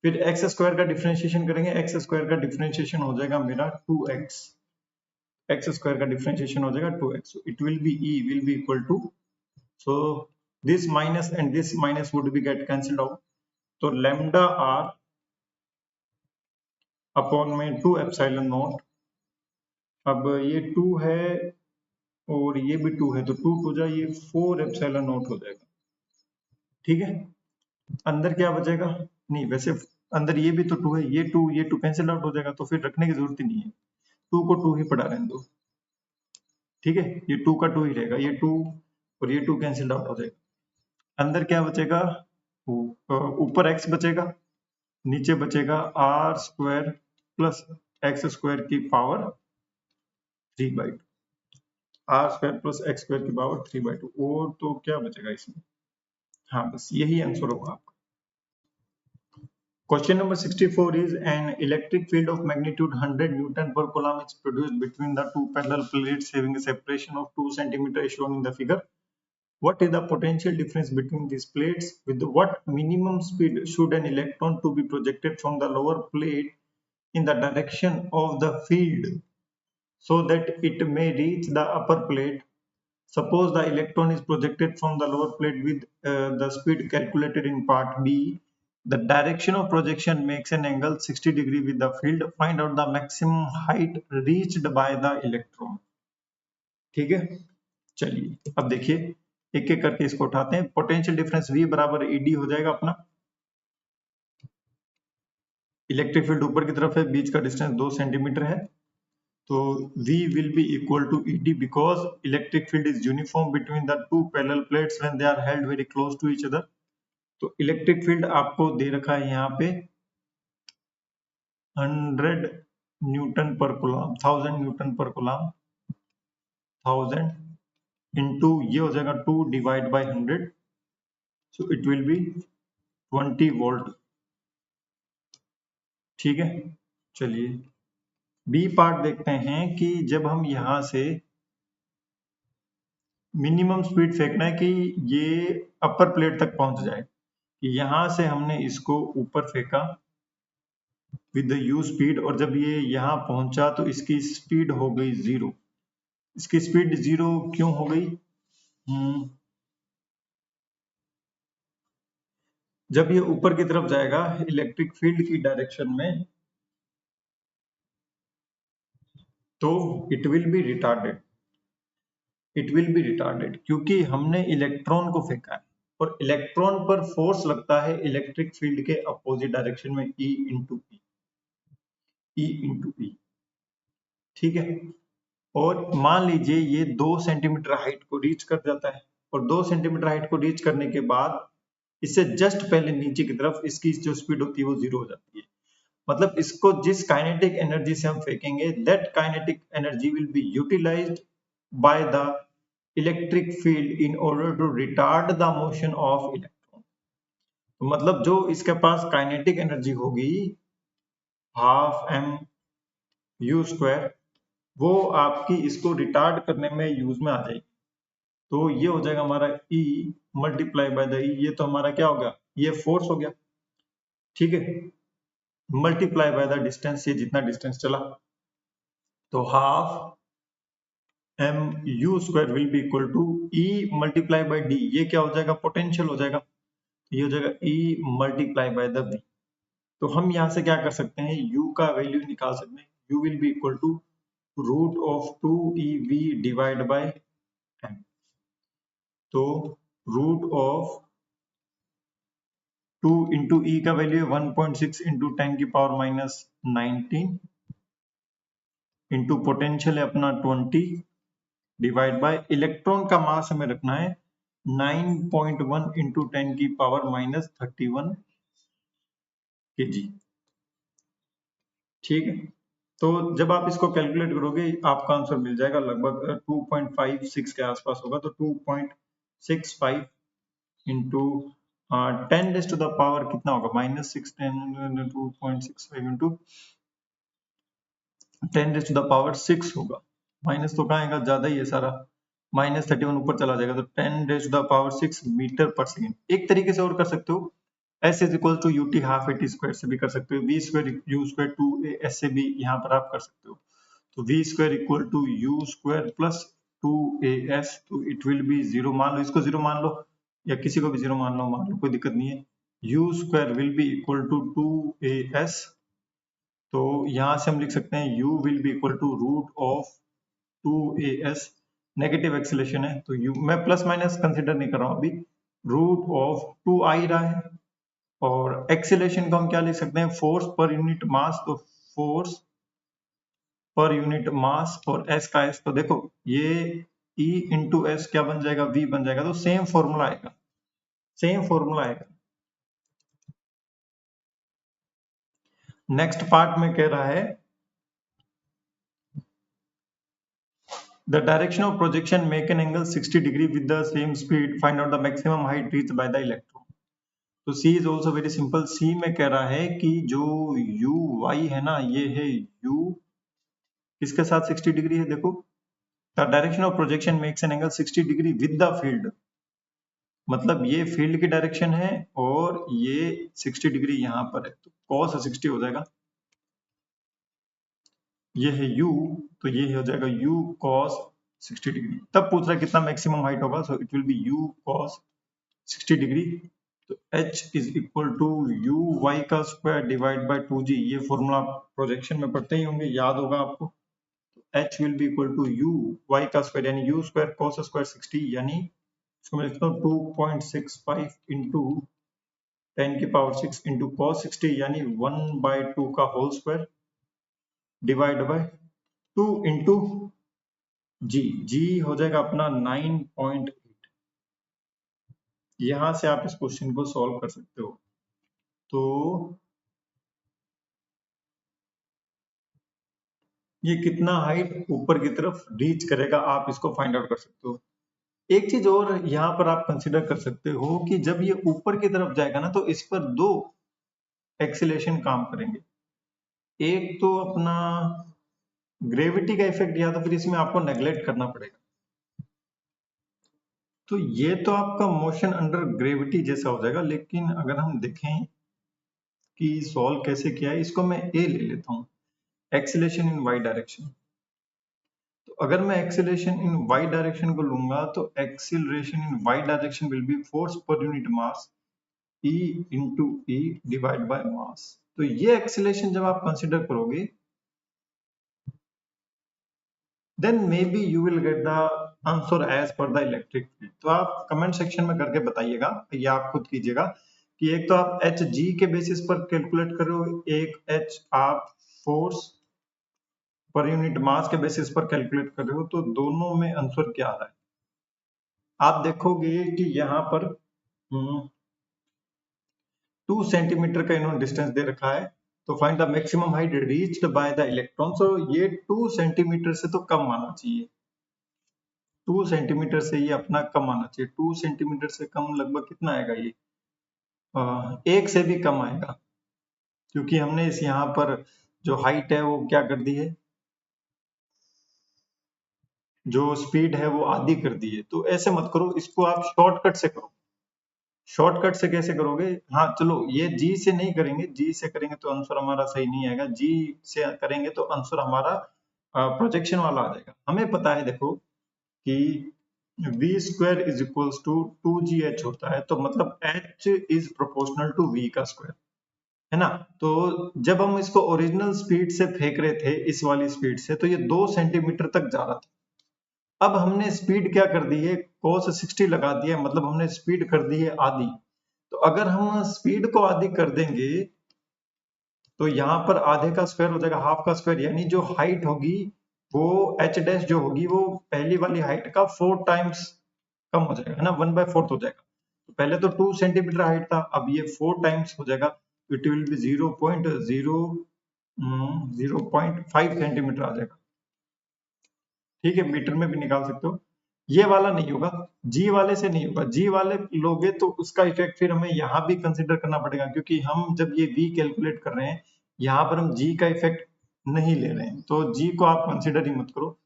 फिर x स्क्वायर का डिफरेंशिएशन करेंगे, x स्क्वायर का डिफरेंशिएशन हो जाएगा मेरा 2x, x स्क्वायर का डिफरेंशिएशन हो जाएगा 2x, it will be e will be equal to, so this minus and this minus would be get cancelled out, तो लैम्डा r अपॉन में 2 एप्सिलॉन नॉट, अब ये 2 है और ये भी 2 है, तो 2 हो जाए ये 4 एप्सिलॉन नॉट हो जाएगा। ठीक है, अंदर क्या बचेगा, नहीं वैसे अंदर ये भी तो 2 है, ये 2 कैंसिल आउट हो जाएगा, तो फिर रखने की जरूरत ही नहीं है, 2 को 2 ही पढ़ा रहने दो। ठीक है, ये 2 का 2 ही रहेगा, ये 2 और ये 2 कैंसिल आउट हो जाएगा। अंदर क्या बचेगा, ऊपर x बचेगा, नीचे बचेगा r square plus x square की power 3/2, r square plus x square की पावर 3/2, और तो क्या बचेगा इसमें, हाँ बस यही आंसर होगा आपका। Question number 64 is an electric field of magnitude 100 Newton per coulomb is produced between the two parallel plates having a separation of 2 cm as shown in the figure. What is the potential difference between these plates? With what minimum speed should an electron to be projected from the lower plate in the direction of the field so that it may reach the upper plate? Suppose the electron is projected from the lower plate with the speed calculated in part B. The direction of projection makes an angle 60 degree with the field. Find out the maximum height reached by the electron. ठीक है, चलिए अब देखिए एक एक करके इसको उठाते हैं। पोटेंशियल डिफरेंस V बराबर ED हो जाएगा अपना। इलेक्ट्रिक फील्ड ऊपर की तरफ है, बीच का डिस्टेंस 2 सेंटीमीटर है, तो V will be equal to ED because electric field is uniform between the two parallel plates when they are held very close to each other। तो इलेक्ट्रिक फील्ड आपको दे रखा है यहाँ पे 100 Newton per coulomb, 1000 Newton per coulomb, 1000 into ये हो जाएगा 2 divide by 100, so it will B 20 volt. ठीक है, चलिए बी पार्ट देखते हैं कि जब हम यहां से मिनिमम स्पीड फेंकना है कि ये अपर प्लेट तक पहुंच जाए, कि यहां से हमने इसको ऊपर फेंका विद द यू स्पीड, और जब ये यहां पहुंचा तो इसकी स्पीड हो गई 0। इसकी स्पीड 0 क्यों हो गई? जब ये ऊपर की तरफ जाएगा इलेक्ट्रिक फील्ड की डायरेक्शन में, तो it will B retarded. It will B retarded क्योंकि हमने इलेक्ट्रॉन को फेंका है, और इलेक्ट्रॉन पर फोर्स लगता है इलेक्ट्रिक फील्ड के अपोजिट डायरेक्शन में, E इंटू ई। ठीक है, और मान लीजिए ये 2 सेंटीमीटर हाइट को रीच कर जाता है, और 2 सेंटीमीटर हाइट को रीच करने के बाद इससे जस्ट पहले नीचे की तरफ इसकी जो स्पीड होती है वो 0 हो जाती है। मतलब इसको जिस काइनेटिक एनर्जी से हम फेंकेंगे, that kinetic energy will be utilised by the electric field in order to retard the motion of electron. तो मतलब जो इसके पास काइनेटिक एनर्जी होगी 12mU², वो आपकी इसको रिटार्ड करने में यूज में आ जाएगी। तो ये हो जाएगा हमारा E multiply by the E, ये तो हमारा क्या हो गया, ये फोर्स हो गया। ठीक है, मल्टीप्लाई बाय द डिस्टेंस, ये जितना डिस्टेंस चला, तो 12mU² will be equal to E multiply by D, ये क्या हो जाएगा, पोटेंशियल हो जाएगा, ये हो जाएगा E multiply by the V। तो हम यहाँ से क्या कर सकते हैं, U का वैल्यू निकाल सकते हैं। U will be equal to root of 2EV divide by m। तो रूट ऑफ 2 इंटू ई का वैल्यू 1.6 इंटू 10 की पावर माइनस 19 इंटू पोटेंशियल है अपना 20 डिवाइड बाय इलेक्ट्रॉन का मास हमें रखना है 9.1 इंटू 10 की पावर माइनस 31 kg। ठीक है, तो जब आप इसको कैलकुलेट करोगे आपका आंसर मिल जाएगा लगभग 2.56 के आसपास होगा। तो 2.65 into 10 raise to the power कितना होगा, -6 10 2.65 into 10 raise to the power 6 होगा। माइनस तो कहाँ आएगा, ज्यादा ही है सारा, -31 ऊपर चला जाएगा, तो 10 raise to the power 6 metre per second. एक तरीके से और कर सकते हो, S is equal to UT half AT square से भी कर सकते हो, V² U² 2A से भी यहाँ पर आप कर सकते हो। तो V² equal to U² plus 2AS, तो इट विल बी 0 मान लो, इसको 0 मान लो या किसी को भी 0 मान लो, कोई दिक्कत नहीं है। U² will be equal to 2AS, तो यहां से हम लिख सकते हैं U will be equal to root of 2AS, negative acceleration है तो U, मैं प्लस माइनस कंसिडर नहीं कर रहा हूं अभी, रूट ऑफ 2 आ ही रहा है, और एक्सीलरेशन को हम क्या लिख सकते हैं, फोर्स पर यूनिट मास, तो फोर्स पर यूनिट मास, और S का S, तो देखो ये E इंटू एस क्या बन जाएगा, V बन जाएगा, तो सेम फॉर्मूला आएगा, सेम फॉर्मूला आएगा। नेक्स्ट पार्ट में कह रहा है the direction of projection make an angle 60 degree with the same speed, find out the maximum height reach by the electron. तो सी इज ऑल्सो वेरी सिंपल। सी में कह रहा है कि जो यू वाई है ना, ये है यू, किसके साथ 60 डिग्री है, देखो the direction of projection makes an angle 60 degree with the field, मतलब ये फील्ड की डायरेक्शन है और ये 60 डिग्री यहाँ पर है, तो cos 60 हो जाएगा, ये है u, तो ये हो जाएगा u cos 60 डिग्री। तब पूछ रहा है कितना मैक्सिमम हाइट होगा, so it will be u cos 60 degree, तो h is equal to u y का स्क्वायर डिवाइड बाय 2g, ये फॉर्मूला प्रोजेक्शन में पढ़ते ही होंगे, याद होगा आपको। h will be equal to u y का स्क्वायर यानी u स्क्वायर cos स्क्वायर 60 यानी इसको मैं लिखता हूँ 2.65 इंटू 10 की पावर 6 इंटू cos 60 यानी 1/2 का whole square divide by 2 into g हो जाएगा अपना 9.8। यहां से आप इस क्वेश्चन को सॉल्व कर सकते हो। तो ये कितना हाइट ऊपर की तरफ रीच करेगा आप इसको फाइंड आउट कर सकते हो। एक चीज और यहाँ पर आप कंसिडर कर सकते हो कि जब ये ऊपर की तरफ जाएगा ना तो इस पर दो एक्सीलरेशन काम करेंगे। एक तो अपना ग्रेविटी का इफेक्ट या तो फिर इसमें आपको नेग्लेक्ट करना पड़ेगा। तो ये तो आपका मोशन अंडर ग्रेविटी जैसा हो जाएगा, लेकिन अगर हम देखें कि सॉल्व कैसे किया है, इसको मैं ए ले लेता हूँ, एक्सीलरेशन इन वाई डायरेक्शन। तो अगर मैं एक्सीलरेशन इन वाई डायरेक्शन को लूंगा तो acceleration in Y direction will be force per unit mass E into e divide by mass. तो ये एक्सीलरेशन जब आप कंसिडर करोगे then may be you will get the answer as per the electric field. तो आप comment section में करके बताइएगा, या आप खुद कीजिएगा कि एक तो आप एच जी के बेसिस पर कैलकुलेट करो, एक एच आप फोर्स पर यूनिट मास के बेसिस पर कैलकुलेट कर रहे हो, तो दोनों में आंसर क्या आ रहा है। आप देखोगे कि यहाँ पर 2 सेंटीमीटर का इन्होंने डिस्टेंस दे रखा है, तो find the maximum height reached by the electron. So ये 2 सेंटीमीटर से तो कम आना चाहिए, 2 सेंटीमीटर से ये अपना कम आना चाहिए। 2 सेंटीमीटर से कम लगभग कितना आएगा ये, एक से भी कम आएगा, क्योंकि हमने इस यहाँ पर जो हाइट है वो क्या कर दी है, जो स्पीड है वो आधी कर दी है। तो ऐसे मत करो, इसको आप शॉर्टकट से करो। शॉर्टकट से कैसे करोगे, हाँ चलो ये जी से नहीं करेंगे, जी से करेंगे तो आंसर हमारा सही नहीं आएगा, जी से करेंगे तो आंसर हमारा प्रोजेक्शन वाला आ जाएगा। हमें पता है देखो कि v square is equals to 2gh होता है, तो मतलब h is proportional to v का स्क्वायर, है ना। तो जब हम इसको ओरिजिनल स्पीड से फेंक रहे थे, इस वाली स्पीड से, तो ये 2 सेंटीमीटर तक जा रहा था। अब हमने स्पीड क्या कर दी है, cos 60 लगा दिया, मतलब हमने स्पीड कर दी है आधी। तो अगर हम स्पीड को आधी कर देंगे तो यहाँ पर आधे का स्क्वायर हो जाएगा हाफ का स्क्वायर, यानी जो हाइट होगी वो h डैश जो होगी वो पहली वाली हाइट का 4 टाइम्स कम हो जाएगा, है ना, 1/4 हो जाएगा। तो पहले तो 2 सेंटीमीटर हाइट था, अब ये 4 टाइम्स हो जाएगा, इट विल बी 0.5 सेंटीमीटर आ जाएगा। ठीक है, मीटर में भी निकाल सकते हो। ये वाला नहीं होगा, जी वाले से नहीं होगा। जी वाले लोगे तो उसका इफेक्ट फिर हमें यहाँ भी कंसिडर करना पड़ेगा, क्योंकि हम जब ये वी कैलकुलेट कर रहे हैं यहाँ पर हम जी का इफेक्ट नहीं ले रहे हैं, तो जी को आप कंसिडर ही मत करो।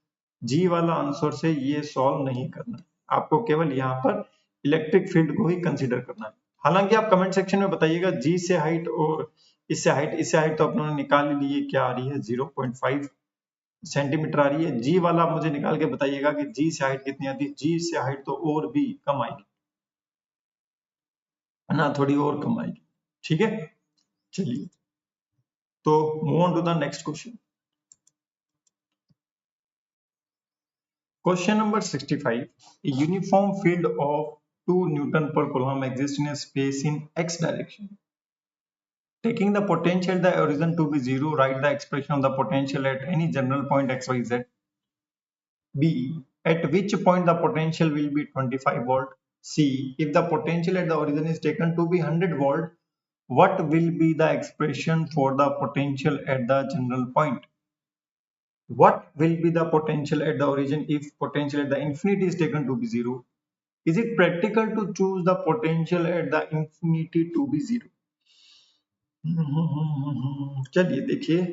जी वाला आंसर से ये सॉल्व नहीं करना है, आपको केवल यहाँ पर इलेक्ट्रिक फील्ड को ही कंसिडर करना है। हालांकि आप कमेंट सेक्शन में बताइएगा जी से हाइट और इससे हाइट तो अपने निकाल ही ली है, क्या आ रही है 0.5 सेंटीमीटर आ रही है। जी वाला आप मुझे निकाल के बताइएगा कि जी से हाइट कितनी आती है। जी से हाइट तो और भी कम आएगी, है ना, थोड़ी और कम आएगी। ठीक है, चलिए तो move on to the next question. Question number 65, a uniform field of 2 Newton per coulomb exists in a space in x direction. Taking the potential at the origin to be 0, write the expression of the potential at any general point x, y, z. B, at which point the potential will be 25 volt. C, if the potential at the origin is taken to be 100 volt, what will be the expression for the potential at the general point? What will be the potential at the origin if potential at the infinity is taken to be 0? Is it practical to choose the potential at the infinity to be 0? चलिए देखिए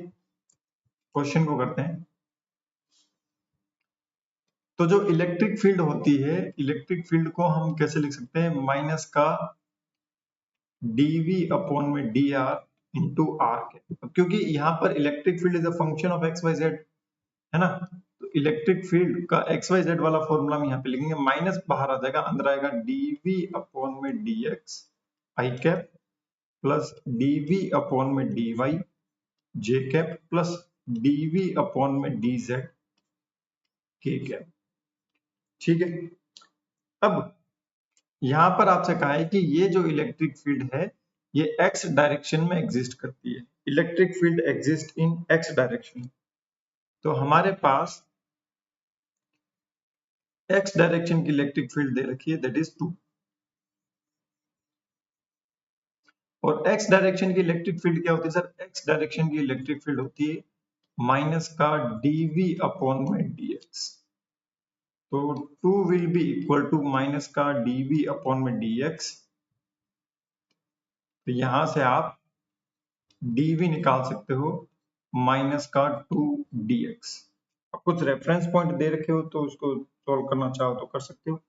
question को करते हैं। तो जो electric field होती है, electric field को हम कैसे लिख सकते हैं, माइनस का dv अपॉन में dr इंटू आर के, क्योंकि यहाँ पर electric field is a function of x Y z, है ना। तो इलेक्ट्रिक फील्ड का एक्स वाई जेड वाला फॉर्मूला हम यहाँ पे लिखेंगे, माइनस बाहर आ जाएगा, अंदर आएगा dv अपॉन में dx I cap plus dv upon में dy जे कैप प्लस dv अपॉन में dz के कैप। ठीक है, अब यहां पर आपसे कहा है कि ये जो इलेक्ट्रिक फील्ड है ये एक्स डायरेक्शन में एग्जिस्ट करती है। Electric field exist in X direction. तो हमारे पास एक्स डायरेक्शन की इलेक्ट्रिक फील्ड दे रखी है, दैट इज 2। और एक्स डायरेक्शन की इलेक्ट्रिक फील्ड क्या होती है सर? एक्स डायरेक्शन की इलेक्ट्रिक फील्ड होती है माइनस का dv अपॉन में dx। तो 2 will be equal to minus का dv अपॉन में dx। तो यहां से आप dv निकाल सकते हो माइनस का 2 dx। अब कुछ रेफरेंस पॉइंट दे रखे हो तो उसको सॉल्व करना चाहो तो कर सकते हो।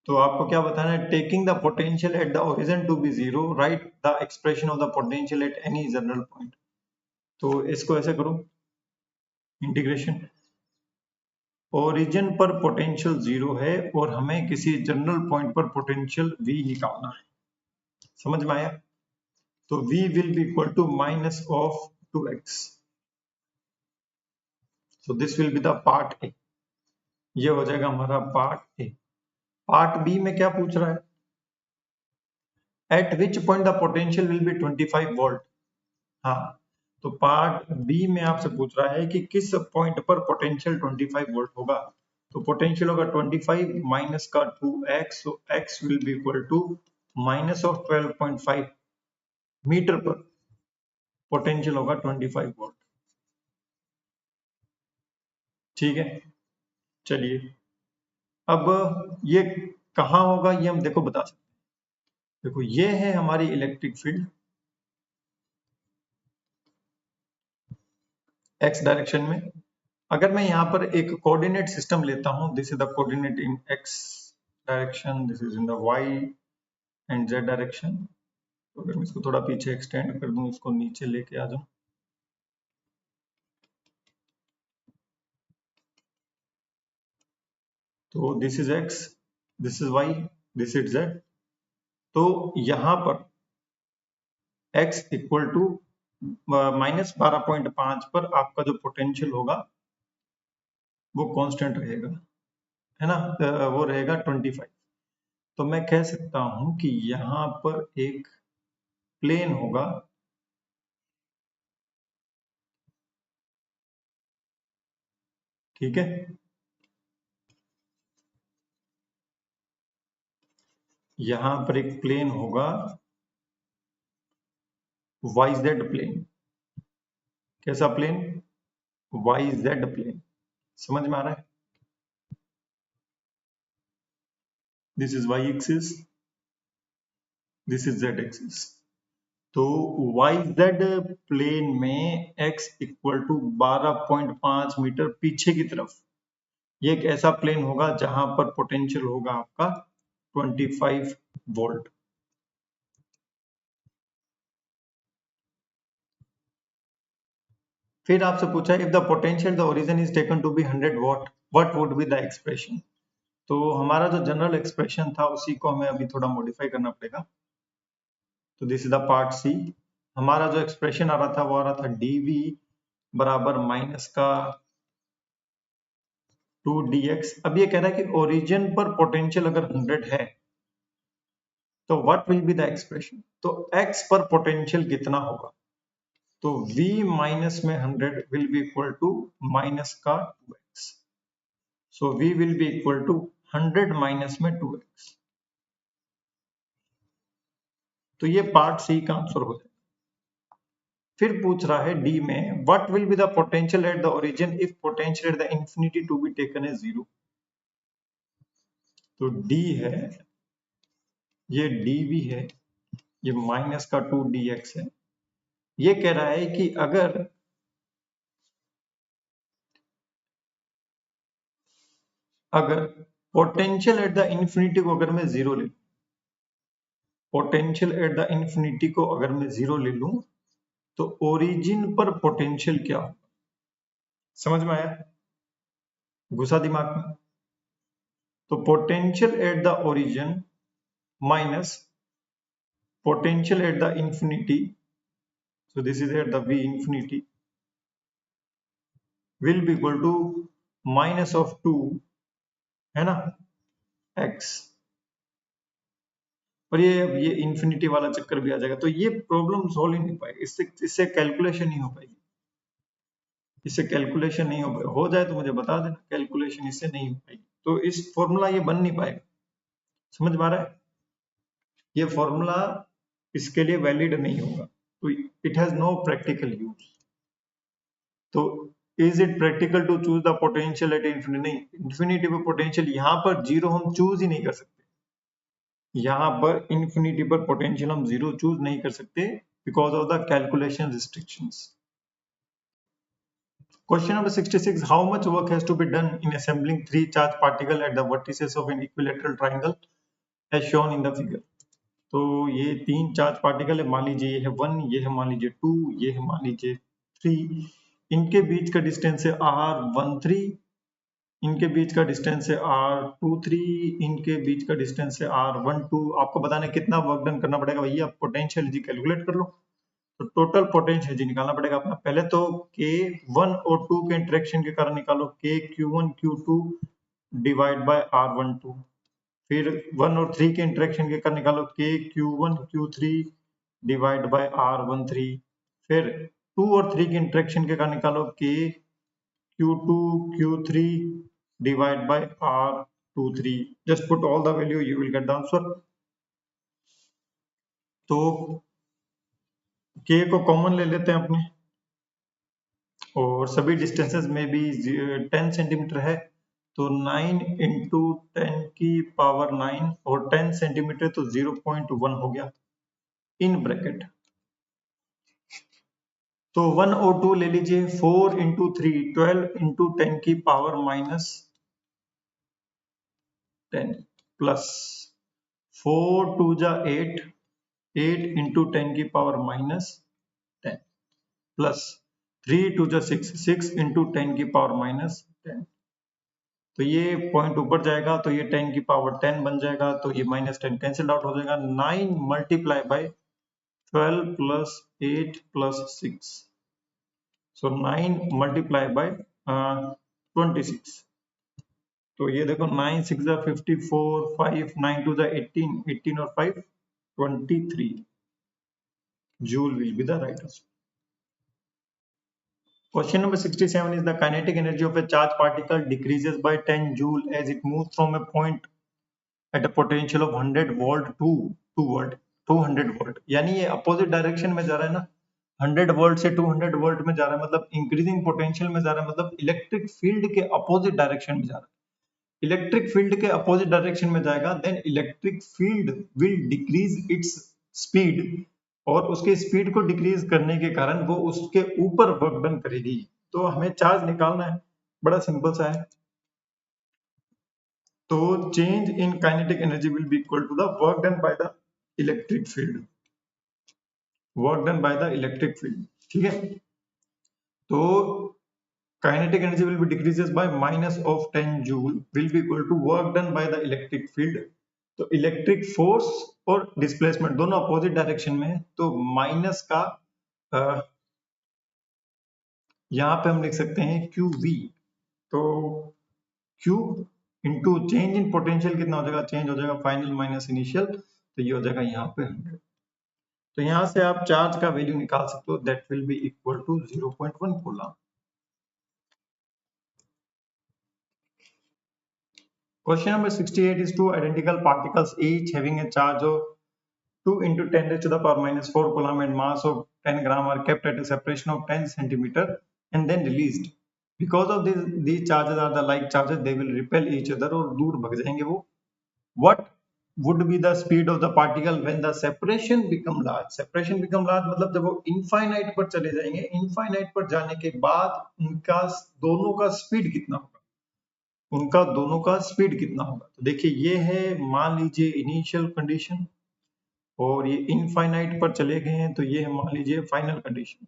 तो आपको क्या बताना है? Taking the potential at the origin to be zero, right the expression of the potential at any general point. तो इसको ऐसे करो, इंटीग्रेशन, ओरिजिन पर पोटेंशियल जीरो है और हमें किसी जनरल पॉइंट पर पोटेंशियल v निकालना है। समझ में आया? तो v will be equal to minus of 2x। So this will be the part A. ये हो जाएगा हमारा पार्ट ए। पार्ट बी में क्या पूछ रहा है? Eight which point the potential will B 25 volt. हाँ, तो पार्ट बी में आपसे पूछ रहा है कि किस पॉइंट पर पोटेंशियल 25 वोल्ट होगा। तो पोटेंशियल होगा 25 माइनस का 2x, so x will be equal to minus of 12.5 metre पर पोटेंशियल होगा 25 वोल्ट। ठीक है, चलिए अब ये कहाँ होगा ये हम देखो बता सकते हैं। देखो ये है हमारी इलेक्ट्रिक फील्ड x डायरेक्शन में। अगर मैं यहाँ पर एक कोऑर्डिनेट सिस्टम लेता हूँ, this is the coordinate in x direction, this is in the y and z direction. तो अगर मैं इसको थोड़ा पीछे एक्सटेंड कर दूं, इसको नीचे लेके आ जाऊं, तो this is x, this is y, this is z। तो यहां पर x इक्वल टू -12.5 पर आपका जो पोटेंशियल होगा वो कांस्टेंट रहेगा, है ना? वो रहेगा 25। तो मैं कह सकता हूं कि यहां पर एक प्लेन होगा, ठीक है? यहां पर एक प्लेन होगा YZ प्लेन। कैसा प्लेन? YZ plane. समझ में आ रहा है? This is y axis, this is z axis. तो YZ प्लेन में x इक्वल टू 12.5 मीटर पीछे की तरफ ये एक ऐसा प्लेन होगा जहां पर पोटेंशियल होगा आपका 25 वोल्ट। फिर आपसे पूछा if the potential the origin is taken to be 100 watt, what would be the expression. तो हमारा जो जनरल एक्सप्रेशन था उसी को हमें अभी थोड़ा मॉडिफाई करना पड़ेगा। तो this is the part C. हमारा जो एक्सप्रेशन आ रहा था वो आ रहा था dv बराबर माइनस का 2dx। अब ये कह रहा है कि ओरिजिन पर पोटेंशियल अगर 100 है तो what will be the expression. तो x पर पोटेंशियल कितना होगा? तो v माइनस में 100 will be equal to minus का 2x। सो v will be equal to 100 minus में 2x। तो ये पार्ट सी का आंसर हो जाएगा। फिर पूछ रहा है डी में what will be the potential at the origin if potential at the infinity to be taken as zero. तो डी है, ये dv है, ये माइनस का 2dx है। ये कह रहा है कि अगर पोटेंशियल एट द इंफिनिटी को अगर मैं जीरो ले लूं, पोटेंशियल एट द इंफिनिटी को अगर मैं जीरो ले लूं तो ओरिजिन पर पोटेंशियल क्या हो? समझ में आया? घुसा दिमाग में? तो potential at the origin minus potential at the infinity, so this is at the v infinity will be equal to minus of 2 है ना x, और ये इंफिनिटी वाला चक्कर भी आ जाएगा, तो ये प्रॉब्लम सॉल्व ही नहीं पाएगी, इससे कैलकुलेशन नहीं हो पाएगी, इससे कैलकुलेशन नहीं हो जाए तो मुझे बता देना, कैलकुलेशन इससे नहीं हो पाएगी, तो इस फॉर्मूला ये बन नहीं पाएगा। समझ में आ रहा है? ये फॉर्मूला इसके लिए वैलिड नहीं होगा, तो it has no practical use. तो is it practical to choose the potential at infinity? नहीं, इंफिनिटी पे पोटेंशियल यहाँ पर जीरो हम चूज ही नहीं कर सकते, यहाँ पर इंफिनिटी पर पोटेंशियल हम जीरो चूज नहीं कर सकते because of the calculation restrictions. Question number 66. How much work has to be done in assembling three charged particles at the vertices of an equilateral triangle as shown in the figure? तो ये तीन charge particle है, मान लीजिए ये है 1, ये है मान लीजिए 2, ये है मान लीजिए 3, इनके बीच का डिस्टेंस है r13, इनके बीच का डिस्टेंस है r23, इनके बीच का डिस्टेंस है r12। आपको बताना है कितना वर्क डन करना पड़ेगा भैया, पोटेंशियल एनर्जी कैलकुलेट कर लो। तो टोटल पोटेंशियल एनर्जी निकालना पड़ेगा अपना, पहले तो K1 और 2 के इंटरेक्शन के कारण निकालो, KQ1 Q2 divide by R12, फिर 1 और 3 के इंटरेक्शन के कारण निकालो KQ1 Q3 divide by R13, फिर 2 और 3 के इंटरेक्शन के कारण निकालो KQ2 Q3 divided by R23. Just put all the value, you will get the answer. तो K को कॉमन ले लेते हैं अपने, और सभी डिस्टेंसेस में भी 10 सेंटीमीटर है, तो 9 इंटू 10 की पावर 9 और 10 सेंटीमीटर तो 0.1 हो गया इन ब्रैकेट। तो 1 और 2 ले लीजिए, 4 इंटू 3 12 इंटू 10 की पावर माइनस 10 प्लस 4 2 जा 8, 8 इंटू 10 की पावर माइनस 10 प्लस 3 2 जा 6, 6 इंटू 10 की पावर माइनस 10। तो ये पॉइंट ऊपर जाएगा तो ये 10 की पावर 10 बन जाएगा, तो ये माइनस 10 कैंसिल आउट हो जाएगा। 9 multiply by 12 plus 8 plus 6, so 9 multiply by 26। तो ये देखो 9 6 जा 54, 5 9 2 जा 18, 18 और 5 23 joule will be the right answer. Question number 67 is the kinetic energy of a charged particle decreases by 10 joule as it moves from a point at a potential of 100 volt to 200 volt। यानी ये opposite direction में जा रहा है ना, 100 volt से 200 volt में जा रहा है, मतलब इंक्रीजिंग पोटेंशियल में जा रहा है, मतलब इलेक्ट्रिक फील्ड के अपोजिट डायरेक्शन में जा रहा है। इलेक्ट्रिक फील्ड के अपोजिट डायरेक्शन में जाएगा, then electric field will decrease its speed, और उसके स्पीड को डिक्रीज करने के कारण वो उसके ऊपर वर्क डन करेगी। तो हमें चार्ज निकालना है, बड़ा सिंपल सा है। तो change in kinetic energy will be equal to the work done by the electric field, work done by the electric field. ठीक है, तो kinetic energy will be decreases by minus of 10 joule will be equal to work done by the electric field. तो electric force और displacement दोनों opposite direction में है, तो minus का यहाँ पे हम लिख सकते हैं QV, तो Q into change in potential कितना हो जाएगा, चेंज हो जाएगा फाइनल माइनस इनिशियल, तो ये हो जाएगा यहाँ पे 100। तो यहाँ से आप चार्ज का वैल्यू निकाल सकते हो, that will be equal to 0.1 coulomb. Question number 68 is two identical particles each having a charge of 2 into 10 raised to the power minus 4 coulomb and mass of 10 gram are kept at a separation of 10 centimeter and then released. Because of these charges are the like charges, they will repel each other, और दूर भग जाएंगे वो। What would be the speed of the particle when the separation become large? Separation become large मतलब जब वो infinite पर चले जाएंगे, infinite पर जाने के बाद उनका दोनों का स्पीड कितना होगा, उनका दोनों का स्पीड कितना होगा। तो देखिए ये है मान लीजिए इनिशियल कंडीशन, और ये इनफाइनाइट पर चले गए हैं, तो ये है मान लीजिए फाइनल कंडीशन।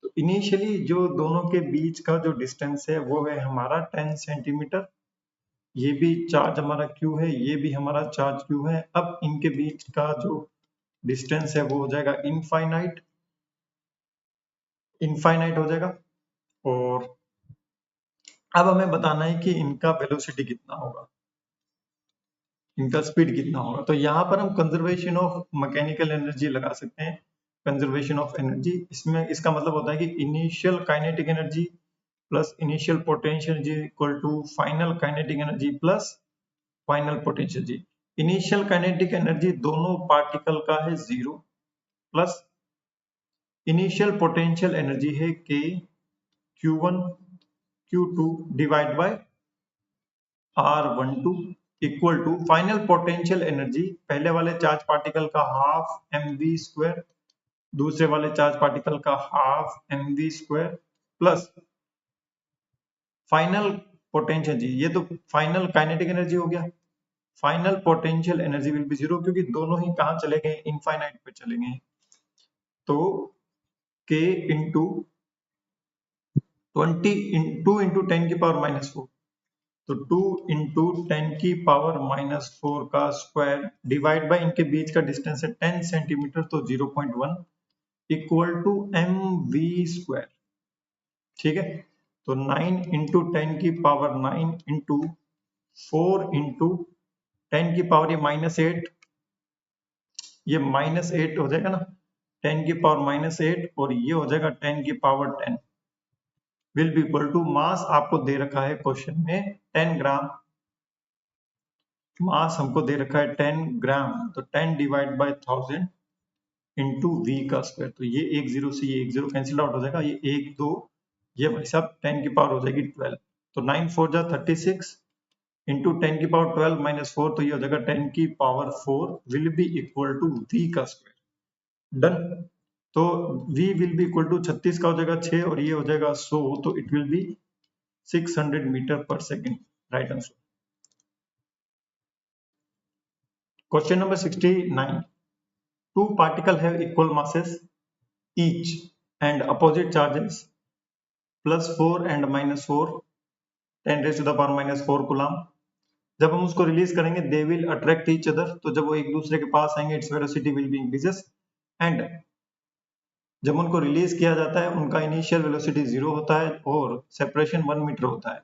तो इनिशियली जो दोनों के बीच का जो डिस्टेंस है वो है हमारा 10 सेंटीमीटर, ये भी चार्ज हमारा Q है, ये भी हमारा चार्ज Q है। अब इनके बीच का जो डिस्टेंस है वो हो जाएगा इनफाइनाइट, इनफाइनाइट हो जाएगा, और अब हमें बताना है कि इनका वेलोसिटी कितना होगा, इनका स्पीड कितना होगा। तो यहाँ पर हम कंजर्वेशन ऑफ मैकेनिकल एनर्जी लगा सकते हैं, कंजर्वेशन ऑफ एनर्जी। इसमें इसका मतलब होता है कि initial kinetic energy plus initial potential energy equal to final kinetic energy plus final potential energy. Initial kinetic energy दोनों पार्टिकल का है 0 प्लस इनिशियल पोटेंशियल एनर्जी है k q1 q2 divide by r12 equal to final potential energy पहले वाले charge particle का half mv², दूसरे वाले charge particle का half mv² plus final potential energy, ये तो फाइनल काइनेटिक एनर्जी हो गया। Final potential energy will B 0 क्योंकि दोनों ही कहां चले गए, इनफाइनाइट पे चले गए। तो k इंटू 2 इंटू 10 की पावर -4, तो 2 इंटू 10 की पावर -4 का स्क्वायर डिवाइड बाय इनके बीच का डिस्टेंस है 10 सेंटीमीटर, तो 0.1 इक्वल टू mv²। ठीक है, तो 9 इंटू 10 की पावर 9 इंटू 4 इंटू 10 की पावर ये -8, ये -8 हो जाएगा ना, 10 की पावर -8 और ये हो जाएगा 10 की power 10 will be equal to mass आपको दे रखा है क्वेश्चन में 10 ग्राम, मास हमको दे रखा है 10 ग्राम, तो 10 डिवाइड बाय 1000 इंटू वी का स्क्वायर। तो ये एक जीरो से ये एक जीरो कैंसिल आउट हो जाएगा, ये एक दो, ये भाई साहब 10 की पावर हो जाएगी 12, तो 9 4 जा 36 इंटू 10 की पावर 12 -4, तो ये हो जाएगा 10 की power 4 will be equal to v का स्क्वायर। डन। तो v will be equal to 36 का हो जाएगा 6 और ये हो जाएगा 100, तो it will B 600 metre per second. Right answer. Question number 69, two particles have equal masses each and opposite charges +4 and -4 10 raised to the power -4 coulomb. जब हम उसको रिलीज करेंगे they will attract each other, तो जब वो एक दूसरे के पास आएंगे its velocity will be increases, and जब उनको रिलीज किया जाता है उनका इनिशियल वेलोसिटी 0 होता है और सेपरेशन 1 मीटर होता है।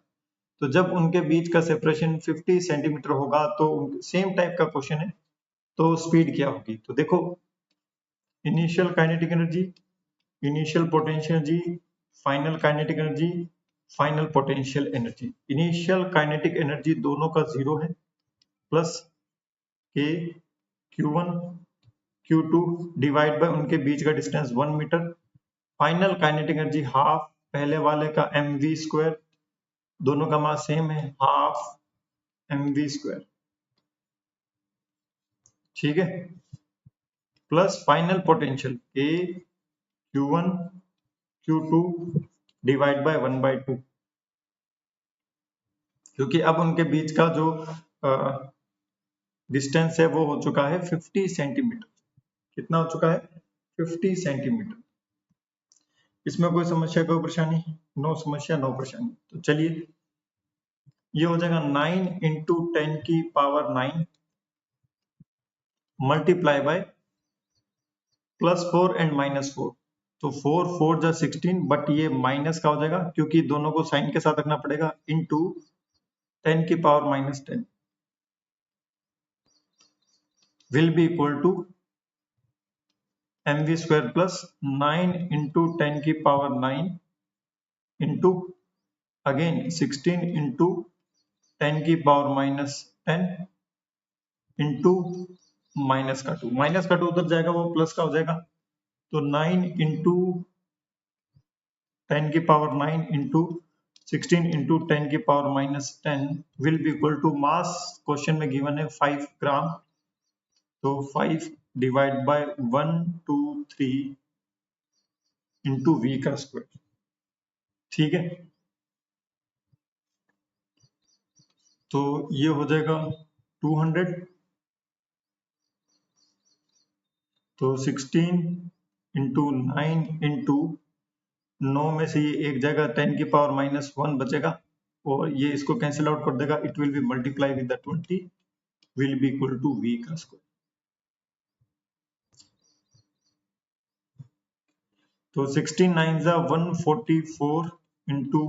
तो जब उनके बीच का सेपरेशन 50 सेंटीमीटर होगा तो सेम टाइप का क्वेश्चन है, तो स्पीड क्या होगी। तो देखो, initial kinetic energy, initial potential energy, final kinetic energy, final potential energy. Initial kinetic energy दोनों का 0 है plus k q1 q2 divide bye उनके बीच का distance 1 metre. Final kinetic energy half पहले वाले का mv², दोनों का मास सेम है, हाफ mv²। ठीक है, plus final potential k q1 q2 divide bye 1/2, क्योंकि अब उनके बीच का जो डिस्टेंस है वो हो चुका है 50 सेंटीमीटर। कितना हो चुका है, 50 सेंटीमीटर। इसमें कोई समस्या, कोई परेशानी? नो समस्या, नो परेशानी। तो चलिए, ये हो जाएगा 9 इंटू 10 की पावर 9 मल्टीप्लाई बाय +4 एंड -4, तो 4 4 जा 16, बट ये माइनस का हो जाएगा क्योंकि दोनों को साइन के साथ रखना पड़ेगा, इंटू 10 की power -10 will be equal to mv² plus 9 into 10 की पावर 9 इंटू अगेन 16 इंटू 10 की पावर -10 इंटू माइनस का 2, माइनस का 2 उधर जाएगा वो प्लस का हो जाएगा, तो 9 इंटू 10 की पावर 9 इंटू 16 इंटू 10 की power -10 will be equal to mass question में गिवन है 5 ग्राम, तो 5 डिवाइड बाय 1 2 3 इंटू वी का स्क्वायर। ठीक है, तो ये हो जाएगा 200, तो 16 इंटू 9 इंटू 9 में से ये एक जगह 10 की पावर -1 बचेगा और ये इसको कैंसिल आउट कर देगा, it will be multiply with the 20 will be equal to v का स्क्वायर। तो 16 9 144 इंटू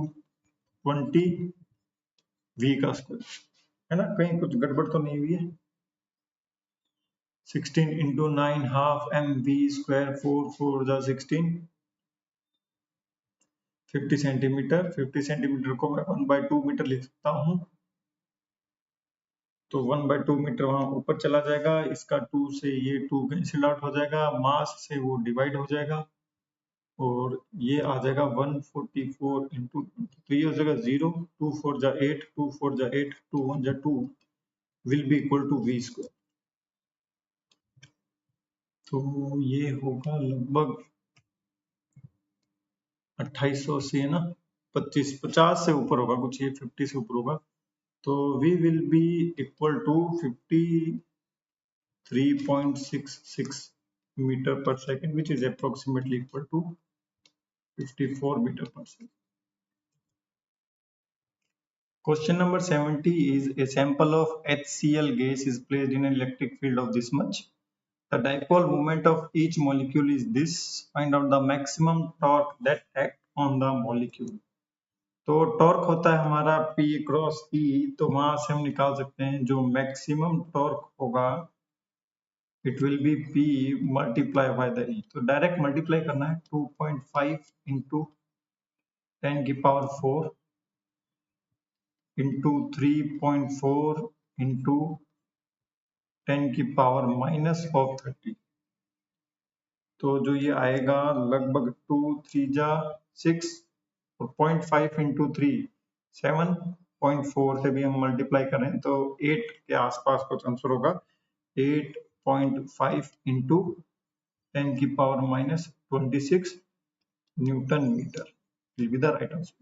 20 v का स्क्वायर, है ना, कहीं कुछ गड़बड़ तो नहीं हुई है। 16 into 9 half mv square 4 जा 16 50 सेंटीमीटर। 50 सेंटीमीटर को मैं 1/2 मीटर लिख सकता हूँ, तो 1/2 मीटर वहां ऊपर चला जाएगा, इसका 2 से ये 2 कैंसिल आउट हो जाएगा, मास से वो डिवाइड हो जाएगा और ये आ जाएगा 144 इंटू, तो ये हो जाएगा 0, 2 4 जा 8, 2 4 जा 8, 2 1 जा 2 will be equal to v square. तो ये होगा लगभग 2800 से, है ना, 50 से ऊपर होगा कुछ, ये 50 से ऊपर होगा, तो v will be equal to 53.66 meter per second, which is approximately equal to 54 meter per second. Question number 70 is a sample of HCl gas is placed in an electric field of this much. The dipole moment of each molecule is this. Find out the maximum torque that act on the molecule. तो torque होता है हमारा P cross E, तो वहां से हम निकाल सकते हैं जो मैक्सिमम टॉर्क होगा, it will B P multiply by the E। तो डायरेक्ट मल्टीप्लाई करना है, 2.5 इंटू 10 की पावर 4 इंटू 3.4 इंटू 10 की पावर माइनस ऑफ 30, तो जो ये आएगा लगभग 2 3 जा 6 और 0.5 इंटू 3 7.4 से भी हम मल्टीप्लाई करें तो 8 के आसपास कुछ आंसर होगा, 8.5 इंटू 10 की power minus 26 newton metre will be the right answer.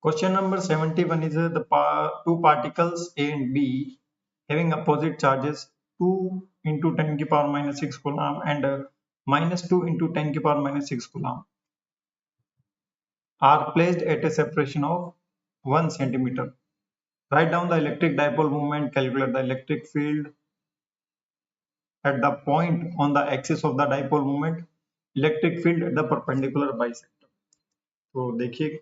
Question number 71 is the two particles A and B having opposite charges 2 into 10 की power minus 6 coulomb and minus 2 into 10 की power minus 6 coulomb are placed at a separation of 1 centimeter. Write down the electric dipole moment, calculate the electric field at the point on the axis of the dipole moment, electric field at the perpendicular bisector. तो देखिए,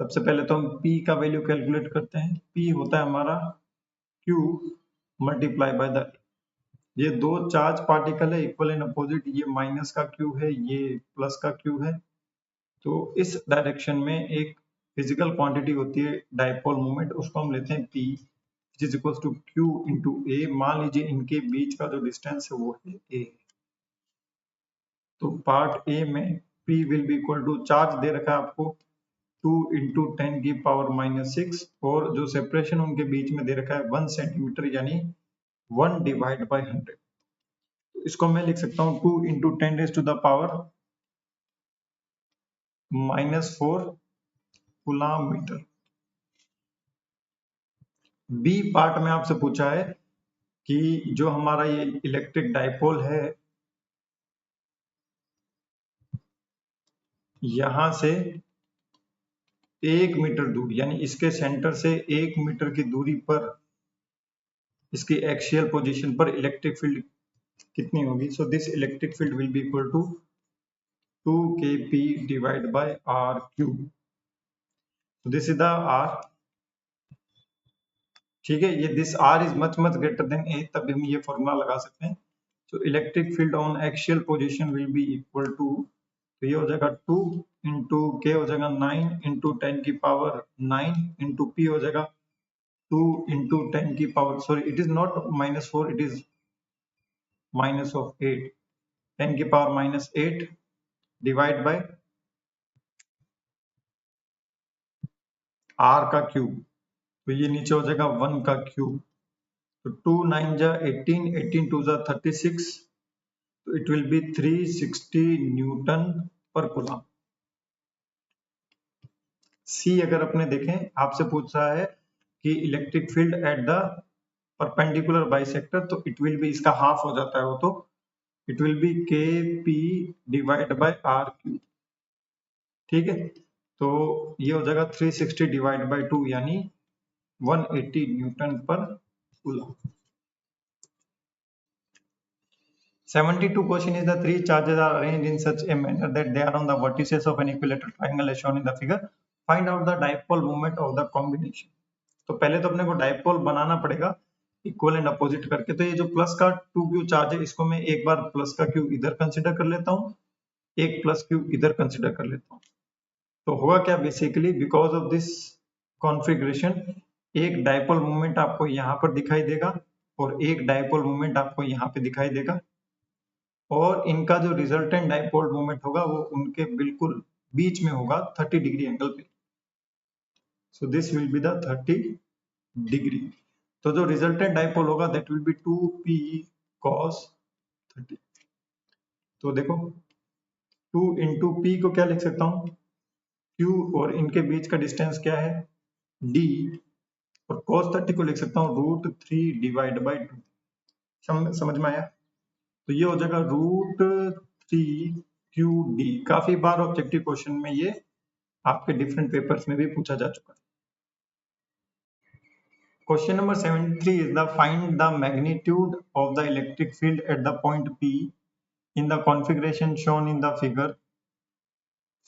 सबसे पहले तो हम P का value calculate करते हैं। P होता है हमारा Q मल्टीप्लाई बाय द, ये दो चार्ज पार्टिकल है इक्वल एंड अपोजिट, ये माइनस का Q है, ये प्लस का Q है, तो इस डायरेक्शन में एक फिजिकल क्वांटिटी होती है डाइपोल मोमेंट, उसको हम लेते हैं P which is equals to Q into A। मान लीजिए इनके बीच का जो डिस्टेंस है वो है A, तो पार्ट A में P will be equal to, charge दे रखा है आपको 2 into 10 की पावर माइनस 6 और जो सेपरेशन उनके बीच में दे रखा है 1 सेंटीमीटर यानी 1 डिवाइड बाय 100, तो इसको मैं लिख सकता हूँ 2 into 10 raised to the power minus 4 coulomb metre. B part में आपसे पूछा है कि जो हमारा ये इलेक्ट्रिक डाइपोल है यहां से 1 मीटर दूर यानी इसके सेंटर से 1 मीटर की दूरी पर इसकी एक्सियल पोजीशन पर इलेक्ट्रिक फील्ड कितनी होगी। So this electric field will be equal to 2 kp divide by r cube. This is the r, ठीक है, ये this r is much much greater than a, तब हम ये फॉर्मूला लगा सकते हैं। So electric field on axial position will be equal to, तो ये हो जाएगा 2 इंटू के हो जाएगा 9 इंटू 10 की पावर 9 इंटू पी हो जाएगा 2 इंटू 10 की power, sorry it is not minus 4, it is minus of 8, 10 की power minus 8 divide by r का क्यूब, तो ये नीचे हो जाएगा 1 का क्यूब, तो 2 9 जा 18, 18 2 जा 36, तो it will be 360 newton per coulomb. C अगर अपने देखें, आपसे पूछ रहा है कि electric field at the perpendicular bisector, तो इट विल बी, इसका हाफ हो जाता है वो, तो it will be k p divide by r cube, ठीक है, तो ये हो जाएगा 360 डिवाइड बाय 2 यानी 180 Newton per coulomb. 72 question is the three charges are arranged in such a manner that they are on the vertices of an equilateral triangle as shown in the figure. Find out the dipole moment of the combination. तो पहले तो अपने को dipole बनाना पड़ेगा equal and opposite करके। तो ये जो प्लस का 2q चार्ज है इसको मैं एक बार प्लस का q इधर कंसिडर कर लेता हूँ, एक प्लस q इधर कंसिडर कर लेता हूँ। तो होगा क्या, basically because of this configuration एक डाइपोल मोमेंट आपको यहाँ पर दिखाई देगा और एक डाइपोल मोमेंट आपको यहाँ पे दिखाई देगा, और इनका जो रिजल्टेंट डाइपोल मोमेंट होगा वो उनके बिल्कुल बीच में होगा 30 डिग्री एंगल पे। सो this will be the 30 degree. तो जो रिजल्टेंट डाइपोल होगा that will B 2p cos 30। तो देखो 2 इंटू पी को क्या लिख सकता हूँ, q, और इनके बीच का डिस्टेंस क्या है d, और cos 30 को लिख सकता हूँ √3 डिवाइड बाई 2। समझ में आया? तो ये हो जाएगा √3qd। काफी बार ऑब्जेक्टिव क्वेश्चन में ये आपके डिफरेंट पेपर्स में भी पूछा जा चुका है। Question number 73 is the find the magnitude of the electric field at the point P in the configuration shown in the figure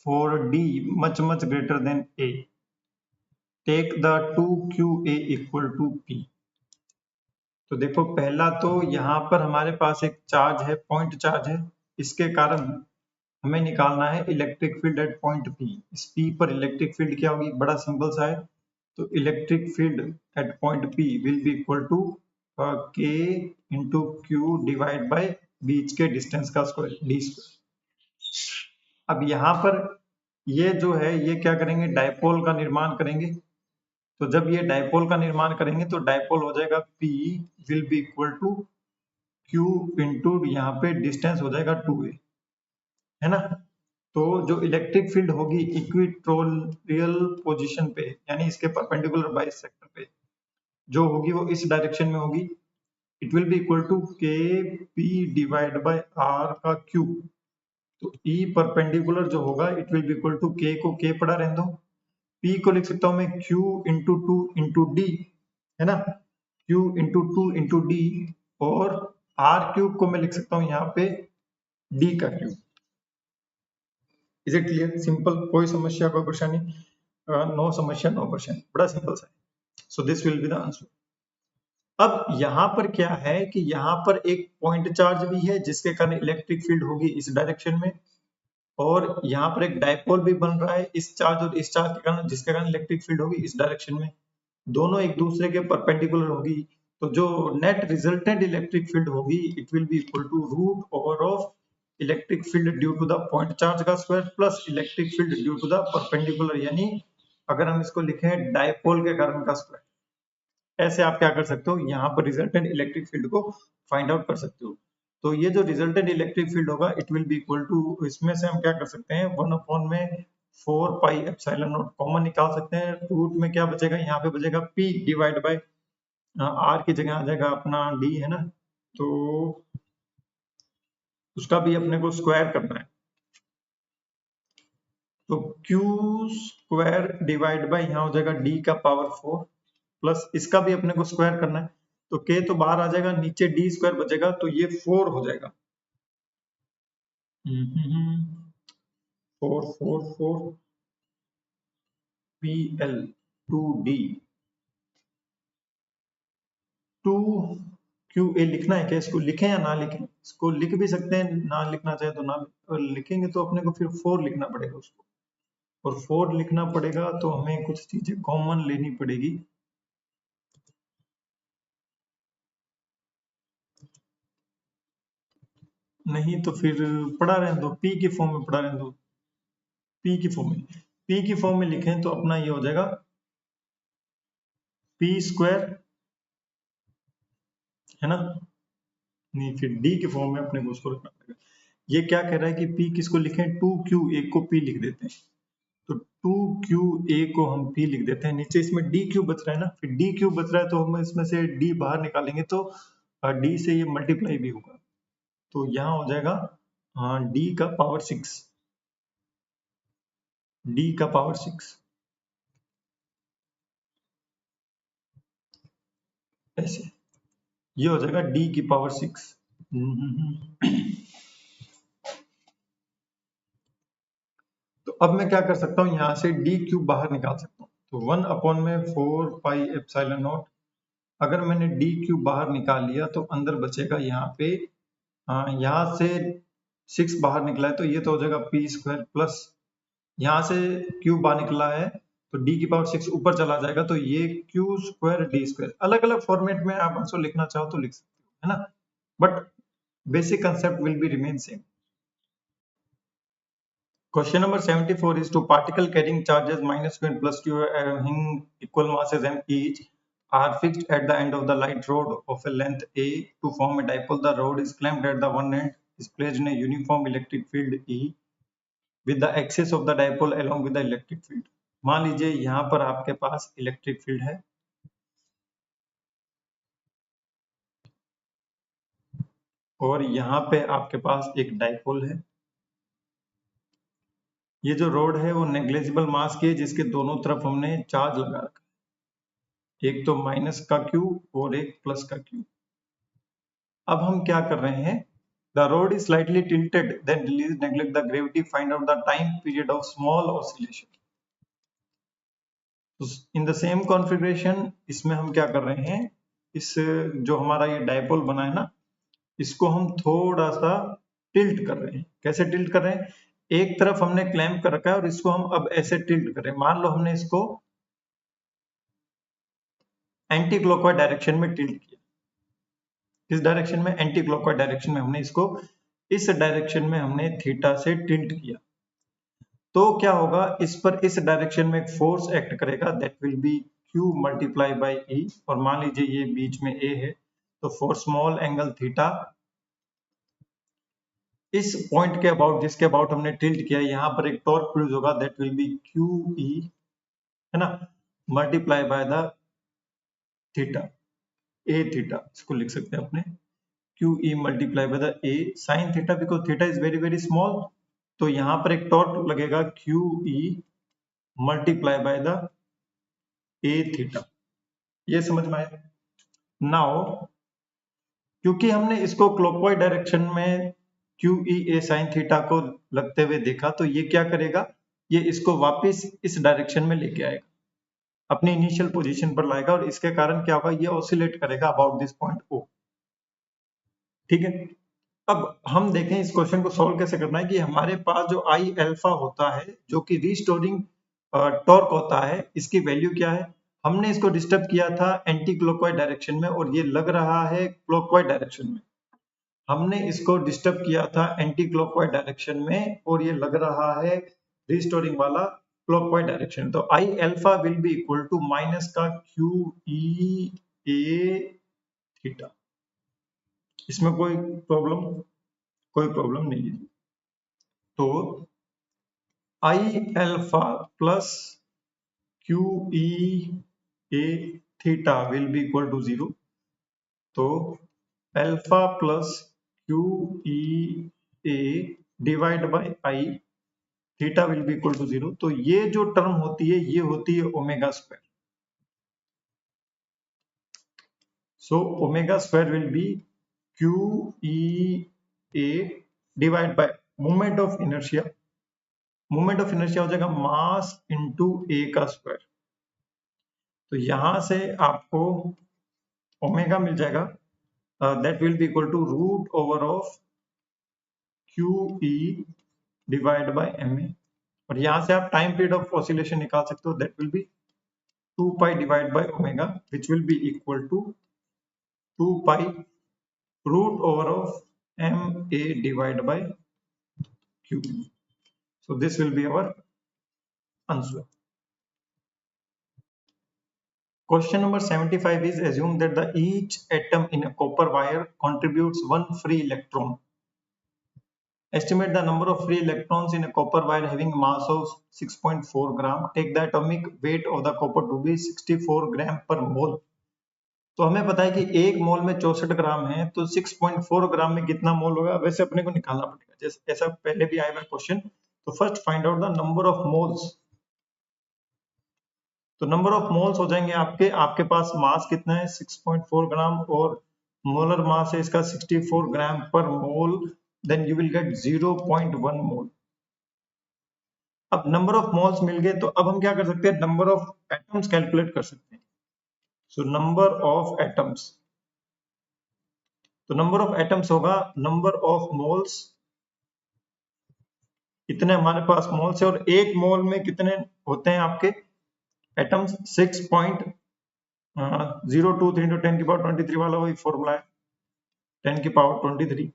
for D much greater than A. Take the 2QA equal to P। तो देखो पहला तो यहाँ पर हमारे पास एक charge है, point charge है, इसके कारण हमें निकालना है electric field at point P। इस P पर इलेक्ट्रिक फील्ड क्या होगी, बड़ा सिंपल सा है, तो electric field at point P will be equal to K into q divide by बीच के डिस्टेंस का स्क्वायर d स्क्वायर। अब यहाँ पर ये जो है ये क्या करेंगे, डाइपोल का निर्माण करेंगे। तो जब ये डाइपोल का निर्माण करेंगे तो डाइपोल हो जाएगा P will be equal to Q into यहाँ पे डिस्टेंस हो जाएगा 2a, है ना। तो जो इलेक्ट्रिक फील्ड होगी इक्वेटोरियल पोजीशन पे, यानी इसके परपेंडिकुलर बाइसेक्टर पे जो होगी वो इस डायरेक्शन में होगी। It will be equal to k p divide by r का क्यूब। तो ई परपेंडिकुलर जो होगा it will be equal to k को के पड़ा रहने दो, पी को लिख सकता हूं मैं Q into two into D, है ना, Q into two into D, और आर क्यूब को मैं लिख सकता हूं यहाँ पे डी का cube. Is it clear? Simple, कोई समस्या कोई परेशानी? नो समस्या नो परेशानी, बड़ा सिंपल सा है। सो this will be the answer. अब यहाँ पर क्या है कि यहाँ पर एक पॉइंट चार्ज भी है जिसके कारण इलेक्ट्रिक फील्ड होगी इस डायरेक्शन में, और यहाँ पर एक डाइपोल भी बन रहा है इस चार्ज और इस चार्ज के कारण, जिसके कारण इलेक्ट्रिक फील्ड होगी इस डायरेक्शन में। दोनों एक दूसरे के परपेंडिकुलर होगी, तो जो नेट रिजल्टेंट इलेक्ट्रिक फील्ड होगी it will be equal to root over of electric field due to the point charge का square plus electric field due to the perpendicular, यानी अगर हम इसको लिखें डाइपोल के कारण का स्क्वायर। ऐसे आप क्या कर सकते हो, यहाँ पर रिजल्टेंट इलेक्ट्रिक फील्ड को फाइंड आउट कर सकते हो। तो ये जो रिजल्टेंट इलेक्ट्रिक फील्ड होगा it will be equal to, इसमें से हम क्या कर सकते हैं 1 में 4 पाई एप्सिलॉन नॉट कॉमन निकाल सकते हैं। रूट में क्या बचेगा, यहाँ पे बचेगा p डिवाइड बाय r की जगह आ जाएगा अपना d, है ना, तो उसका भी अपने को स्क्वायर करना है। तो q स्क्वायर डिवाइड बाय यहाँ हो जाएगा d का पावर 4 प्लस इसका भी अपने को स्क्वायर करना है। तो k तो बाहर आ जाएगा, नीचे d स्क्वायर बचेगा, तो ये 4 हो जाएगा। 4 4 4 pl 2d 2qa लिखना है क्या, इसको लिखें या ना लिखें? इसको लिख भी सकते हैं, ना लिखना चाहे तो ना, और लिखेंगे तो अपने को फिर 4 लिखना पड़ेगा उसको, और 4 लिखना पड़ेगा तो हमें कुछ चीजें कॉमन लेनी पड़ेगी। नहीं तो फिर पढ़ा रहने दो, p की फॉर्म में पढ़ा रहने दो, p की फॉर्म में, p की फॉर्म में लिखें तो अपना ये हो जाएगा p स्क्वायर, है ना, नहीं फिर d की फॉर्म में अपने को उसको रखना पड़ेगा। ये क्या कह रहा है कि p किसको लिखें, 2qa को p लिख देते हैं, तो 2qa को हम p लिख देते हैं। नीचे इसमें dq बच रहा है ना, फिर dq बच रहा है तो हम इसमें से d बाहर निकालेंगे तो d से ये मल्टीप्लाई भी होगा, तो यहाँ हो जाएगा d का पावर 6, d का पावर 6 ऐसे, ये हो जाएगा d की पावर 6। तो अब मैं क्या कर सकता हूँ, यहाँ से डी क्यूब बाहर निकाल सकता हूँ। तो 1/4πε0, अगर मैंने डी क्यूब बाहर निकाल लिया तो अंदर बचेगा यहाँ पे, यहाँ से 6 बाहर निकला है तो ये तो हो जाएगा p² प्लस यहाँ से क्यूब बाहर निकला है तो d की पावर 6 ऊपर चला जाएगा तो ये q² d²। अलग अलग फॉर्मेट में आप आंसर लिखना चाहो तो लिख सकते हो, है ना, but basic concept will be remain same. Question number 74 is to particle carrying charges -q and +q having equal masses m each are fixed at the end of the light rod of a length a to form a dipole. The rod is clamped at the one end, is placed in a uniform electric field E with the axis of the dipole along with the electric field. मान लीजिए यहाँ पर आपके पास electric field है और यहाँ पे आपके पास एक डाइपोल है। ये जो रोड है वो नेग्लिजिबल मास की है जिसके दोनों तरफ हमने चार्ज लगा रखा है, एक तो माइनस का क्यू और एक प्लस का क्यू। अब हम क्या कर रहे हैं, the rod is slightly tilted then neglect the gravity, find out the time period of small oscillation. In the same configuration इसमें हम क्या कर रहे हैं, इस जो हमारा ये डाइपोल बना है ना, इसको हम थोड़ा सा टिल्ट कर रहे हैं। कैसे टिल्ट कर रहे हैं, एक तरफ हमने क्लैंप कर रखा है और इसको हम अब ऐसे टिल्ट कर रहे हैं। मान लो हमने इसको एंटी क्लॉकवाइज डायरेक्शन में टिल्ट किया। किस डायरेक्शन में, एंटी क्लॉकवाइज डायरेक्शन में। हमने इसको इस डायरेक्शन में हमने थीटा से टिल्ट किया तो क्या होगा, इस पर इस डायरेक्शन में एक फोर्स एक्ट करेगा, that will B Q multiply by E। और मान लीजिए ये बीच में A है तो फॉर स्मॉल एंगल थीटा इस पॉइंट के अबाउट, जिसके अबाउट हमने टिल्ट किया, यहाँ पर एक टॉर्क प्रोड्यूस होगा, दैट विल बी QE, है ना, multiply by the theta, A theta इसको लिख सकते हैं अपने, QE multiply by the A sine theta, because theta is very very small. तो यहाँ पर एक टॉर्क लगेगा QE multiply by the A theta. ये समझ में आया। नाउ क्योंकि हमने इसको क्लॉकवाइज डायरेक्शन में QE sin थीटा को लगते हुए देखा तो ये क्या करेगा, ये इसको वापस इस डायरेक्शन में लेके आएगा, अपनी इनिशियल पोजीशन पर लाएगा और इसके कारण क्या होगा, ये ऑसिलेट करेगा अबाउट दिस पॉइंट O। ठीक है, अब हम देखें इस क्वेश्चन को सॉल्व कैसे करना है कि हमारे पास जो I अल्फा होता है जो कि रिस्टोरिंग टॉर्क होता है, इसकी वैल्यू क्या है। हमने इसको डिस्टर्ब किया था एंटी क्लॉकवाइज डायरेक्शन में और ये लग रहा है क्लॉकवाइज डायरेक्शन में। हमने इसको डिस्टर्ब किया था एंटी क्लॉकवाइज डायरेक्शन में और ये लग रहा है रिस्टोरिंग वाला क्लॉकवाइज डायरेक्शन। तो I alpha will be equal to minus का QE A थीटा। इसमें कोई प्रॉब्लम नहीं है। तो I alpha plus QE A theta will be equal to 0। तो alpha plus QE A divide by I theta will be equal to 0। तो ये जो टर्म होती है ये होती है omega square. So omega square will be QE A divide by moment of inertia. Moment of inertia हो जाएगा मास इनटू A का स्क्वायर। तो यहां से आपको ओमेगा मिल जाएगा, that will be equal to root over of QE divide by MA। और यहां से आप टाइम पीरियड ऑफ ऑसिलेशन निकाल सकते हो, that will be 2 pi divided by omega, which will be equal to 2 pi root over of MA divided by Q. So this will be our answer. Question number 75 is assume that the each atom in a copper wire contributes one free electron. Estimate the number of free electrons in a copper wire having a mass of 6.4 gram. Take the atomic weight of the copper to be 64 gram per mole. तो हमें पता है कि एक मोल में 64 ग्राम है तो 6.4 ग्राम में कितना मोल होगा, वैसे अपने को निकालना पड़ेगा, जैसे ऐसा पहले भी आया हुआ क्वेश्चन। तो first find out the number of moles. तो नंबर ऑफ मोल्स हो जाएंगे आपके पास मास कितना है 6.4 ग्राम और मोलर मास है इसका 64 ग्राम पर मोल, देन यू विल गेट 0.1 मोल। अब नंबर ऑफ मोल्स मिल गए, तो अब हम क्या कर सकते हैं, नंबर ऑफ एटम्स कैलकुलेट कर सकते हैं। सो नंबर ऑफ एटम्स, तो नंबर ऑफ एटम्स होगा नंबर ऑफ मोल्स, इतने हमारे पास मोल्स है, और एक मोल में कितने होते हैं आपके एटम्स, 6.023 into 10 की पावर 23 वाला वही फॉर्मूला है, 10 की पावर 23,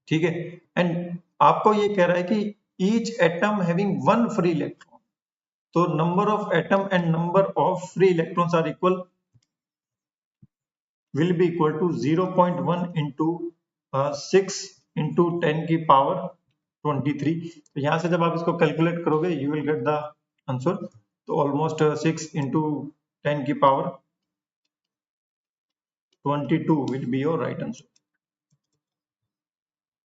ठीक है। एंड आपको ये कह रहा है कि each atom having one free electron, तो number of atom and number of free electrons are equal, will be equal to 0.1 into 6 into 10 की पावर 23। तो यहाँ से जब आप इसको कैलकुलेट करोगे you will get the answer, तो ऑलमोस्ट 6 into 10 की power 22 will be your right answer।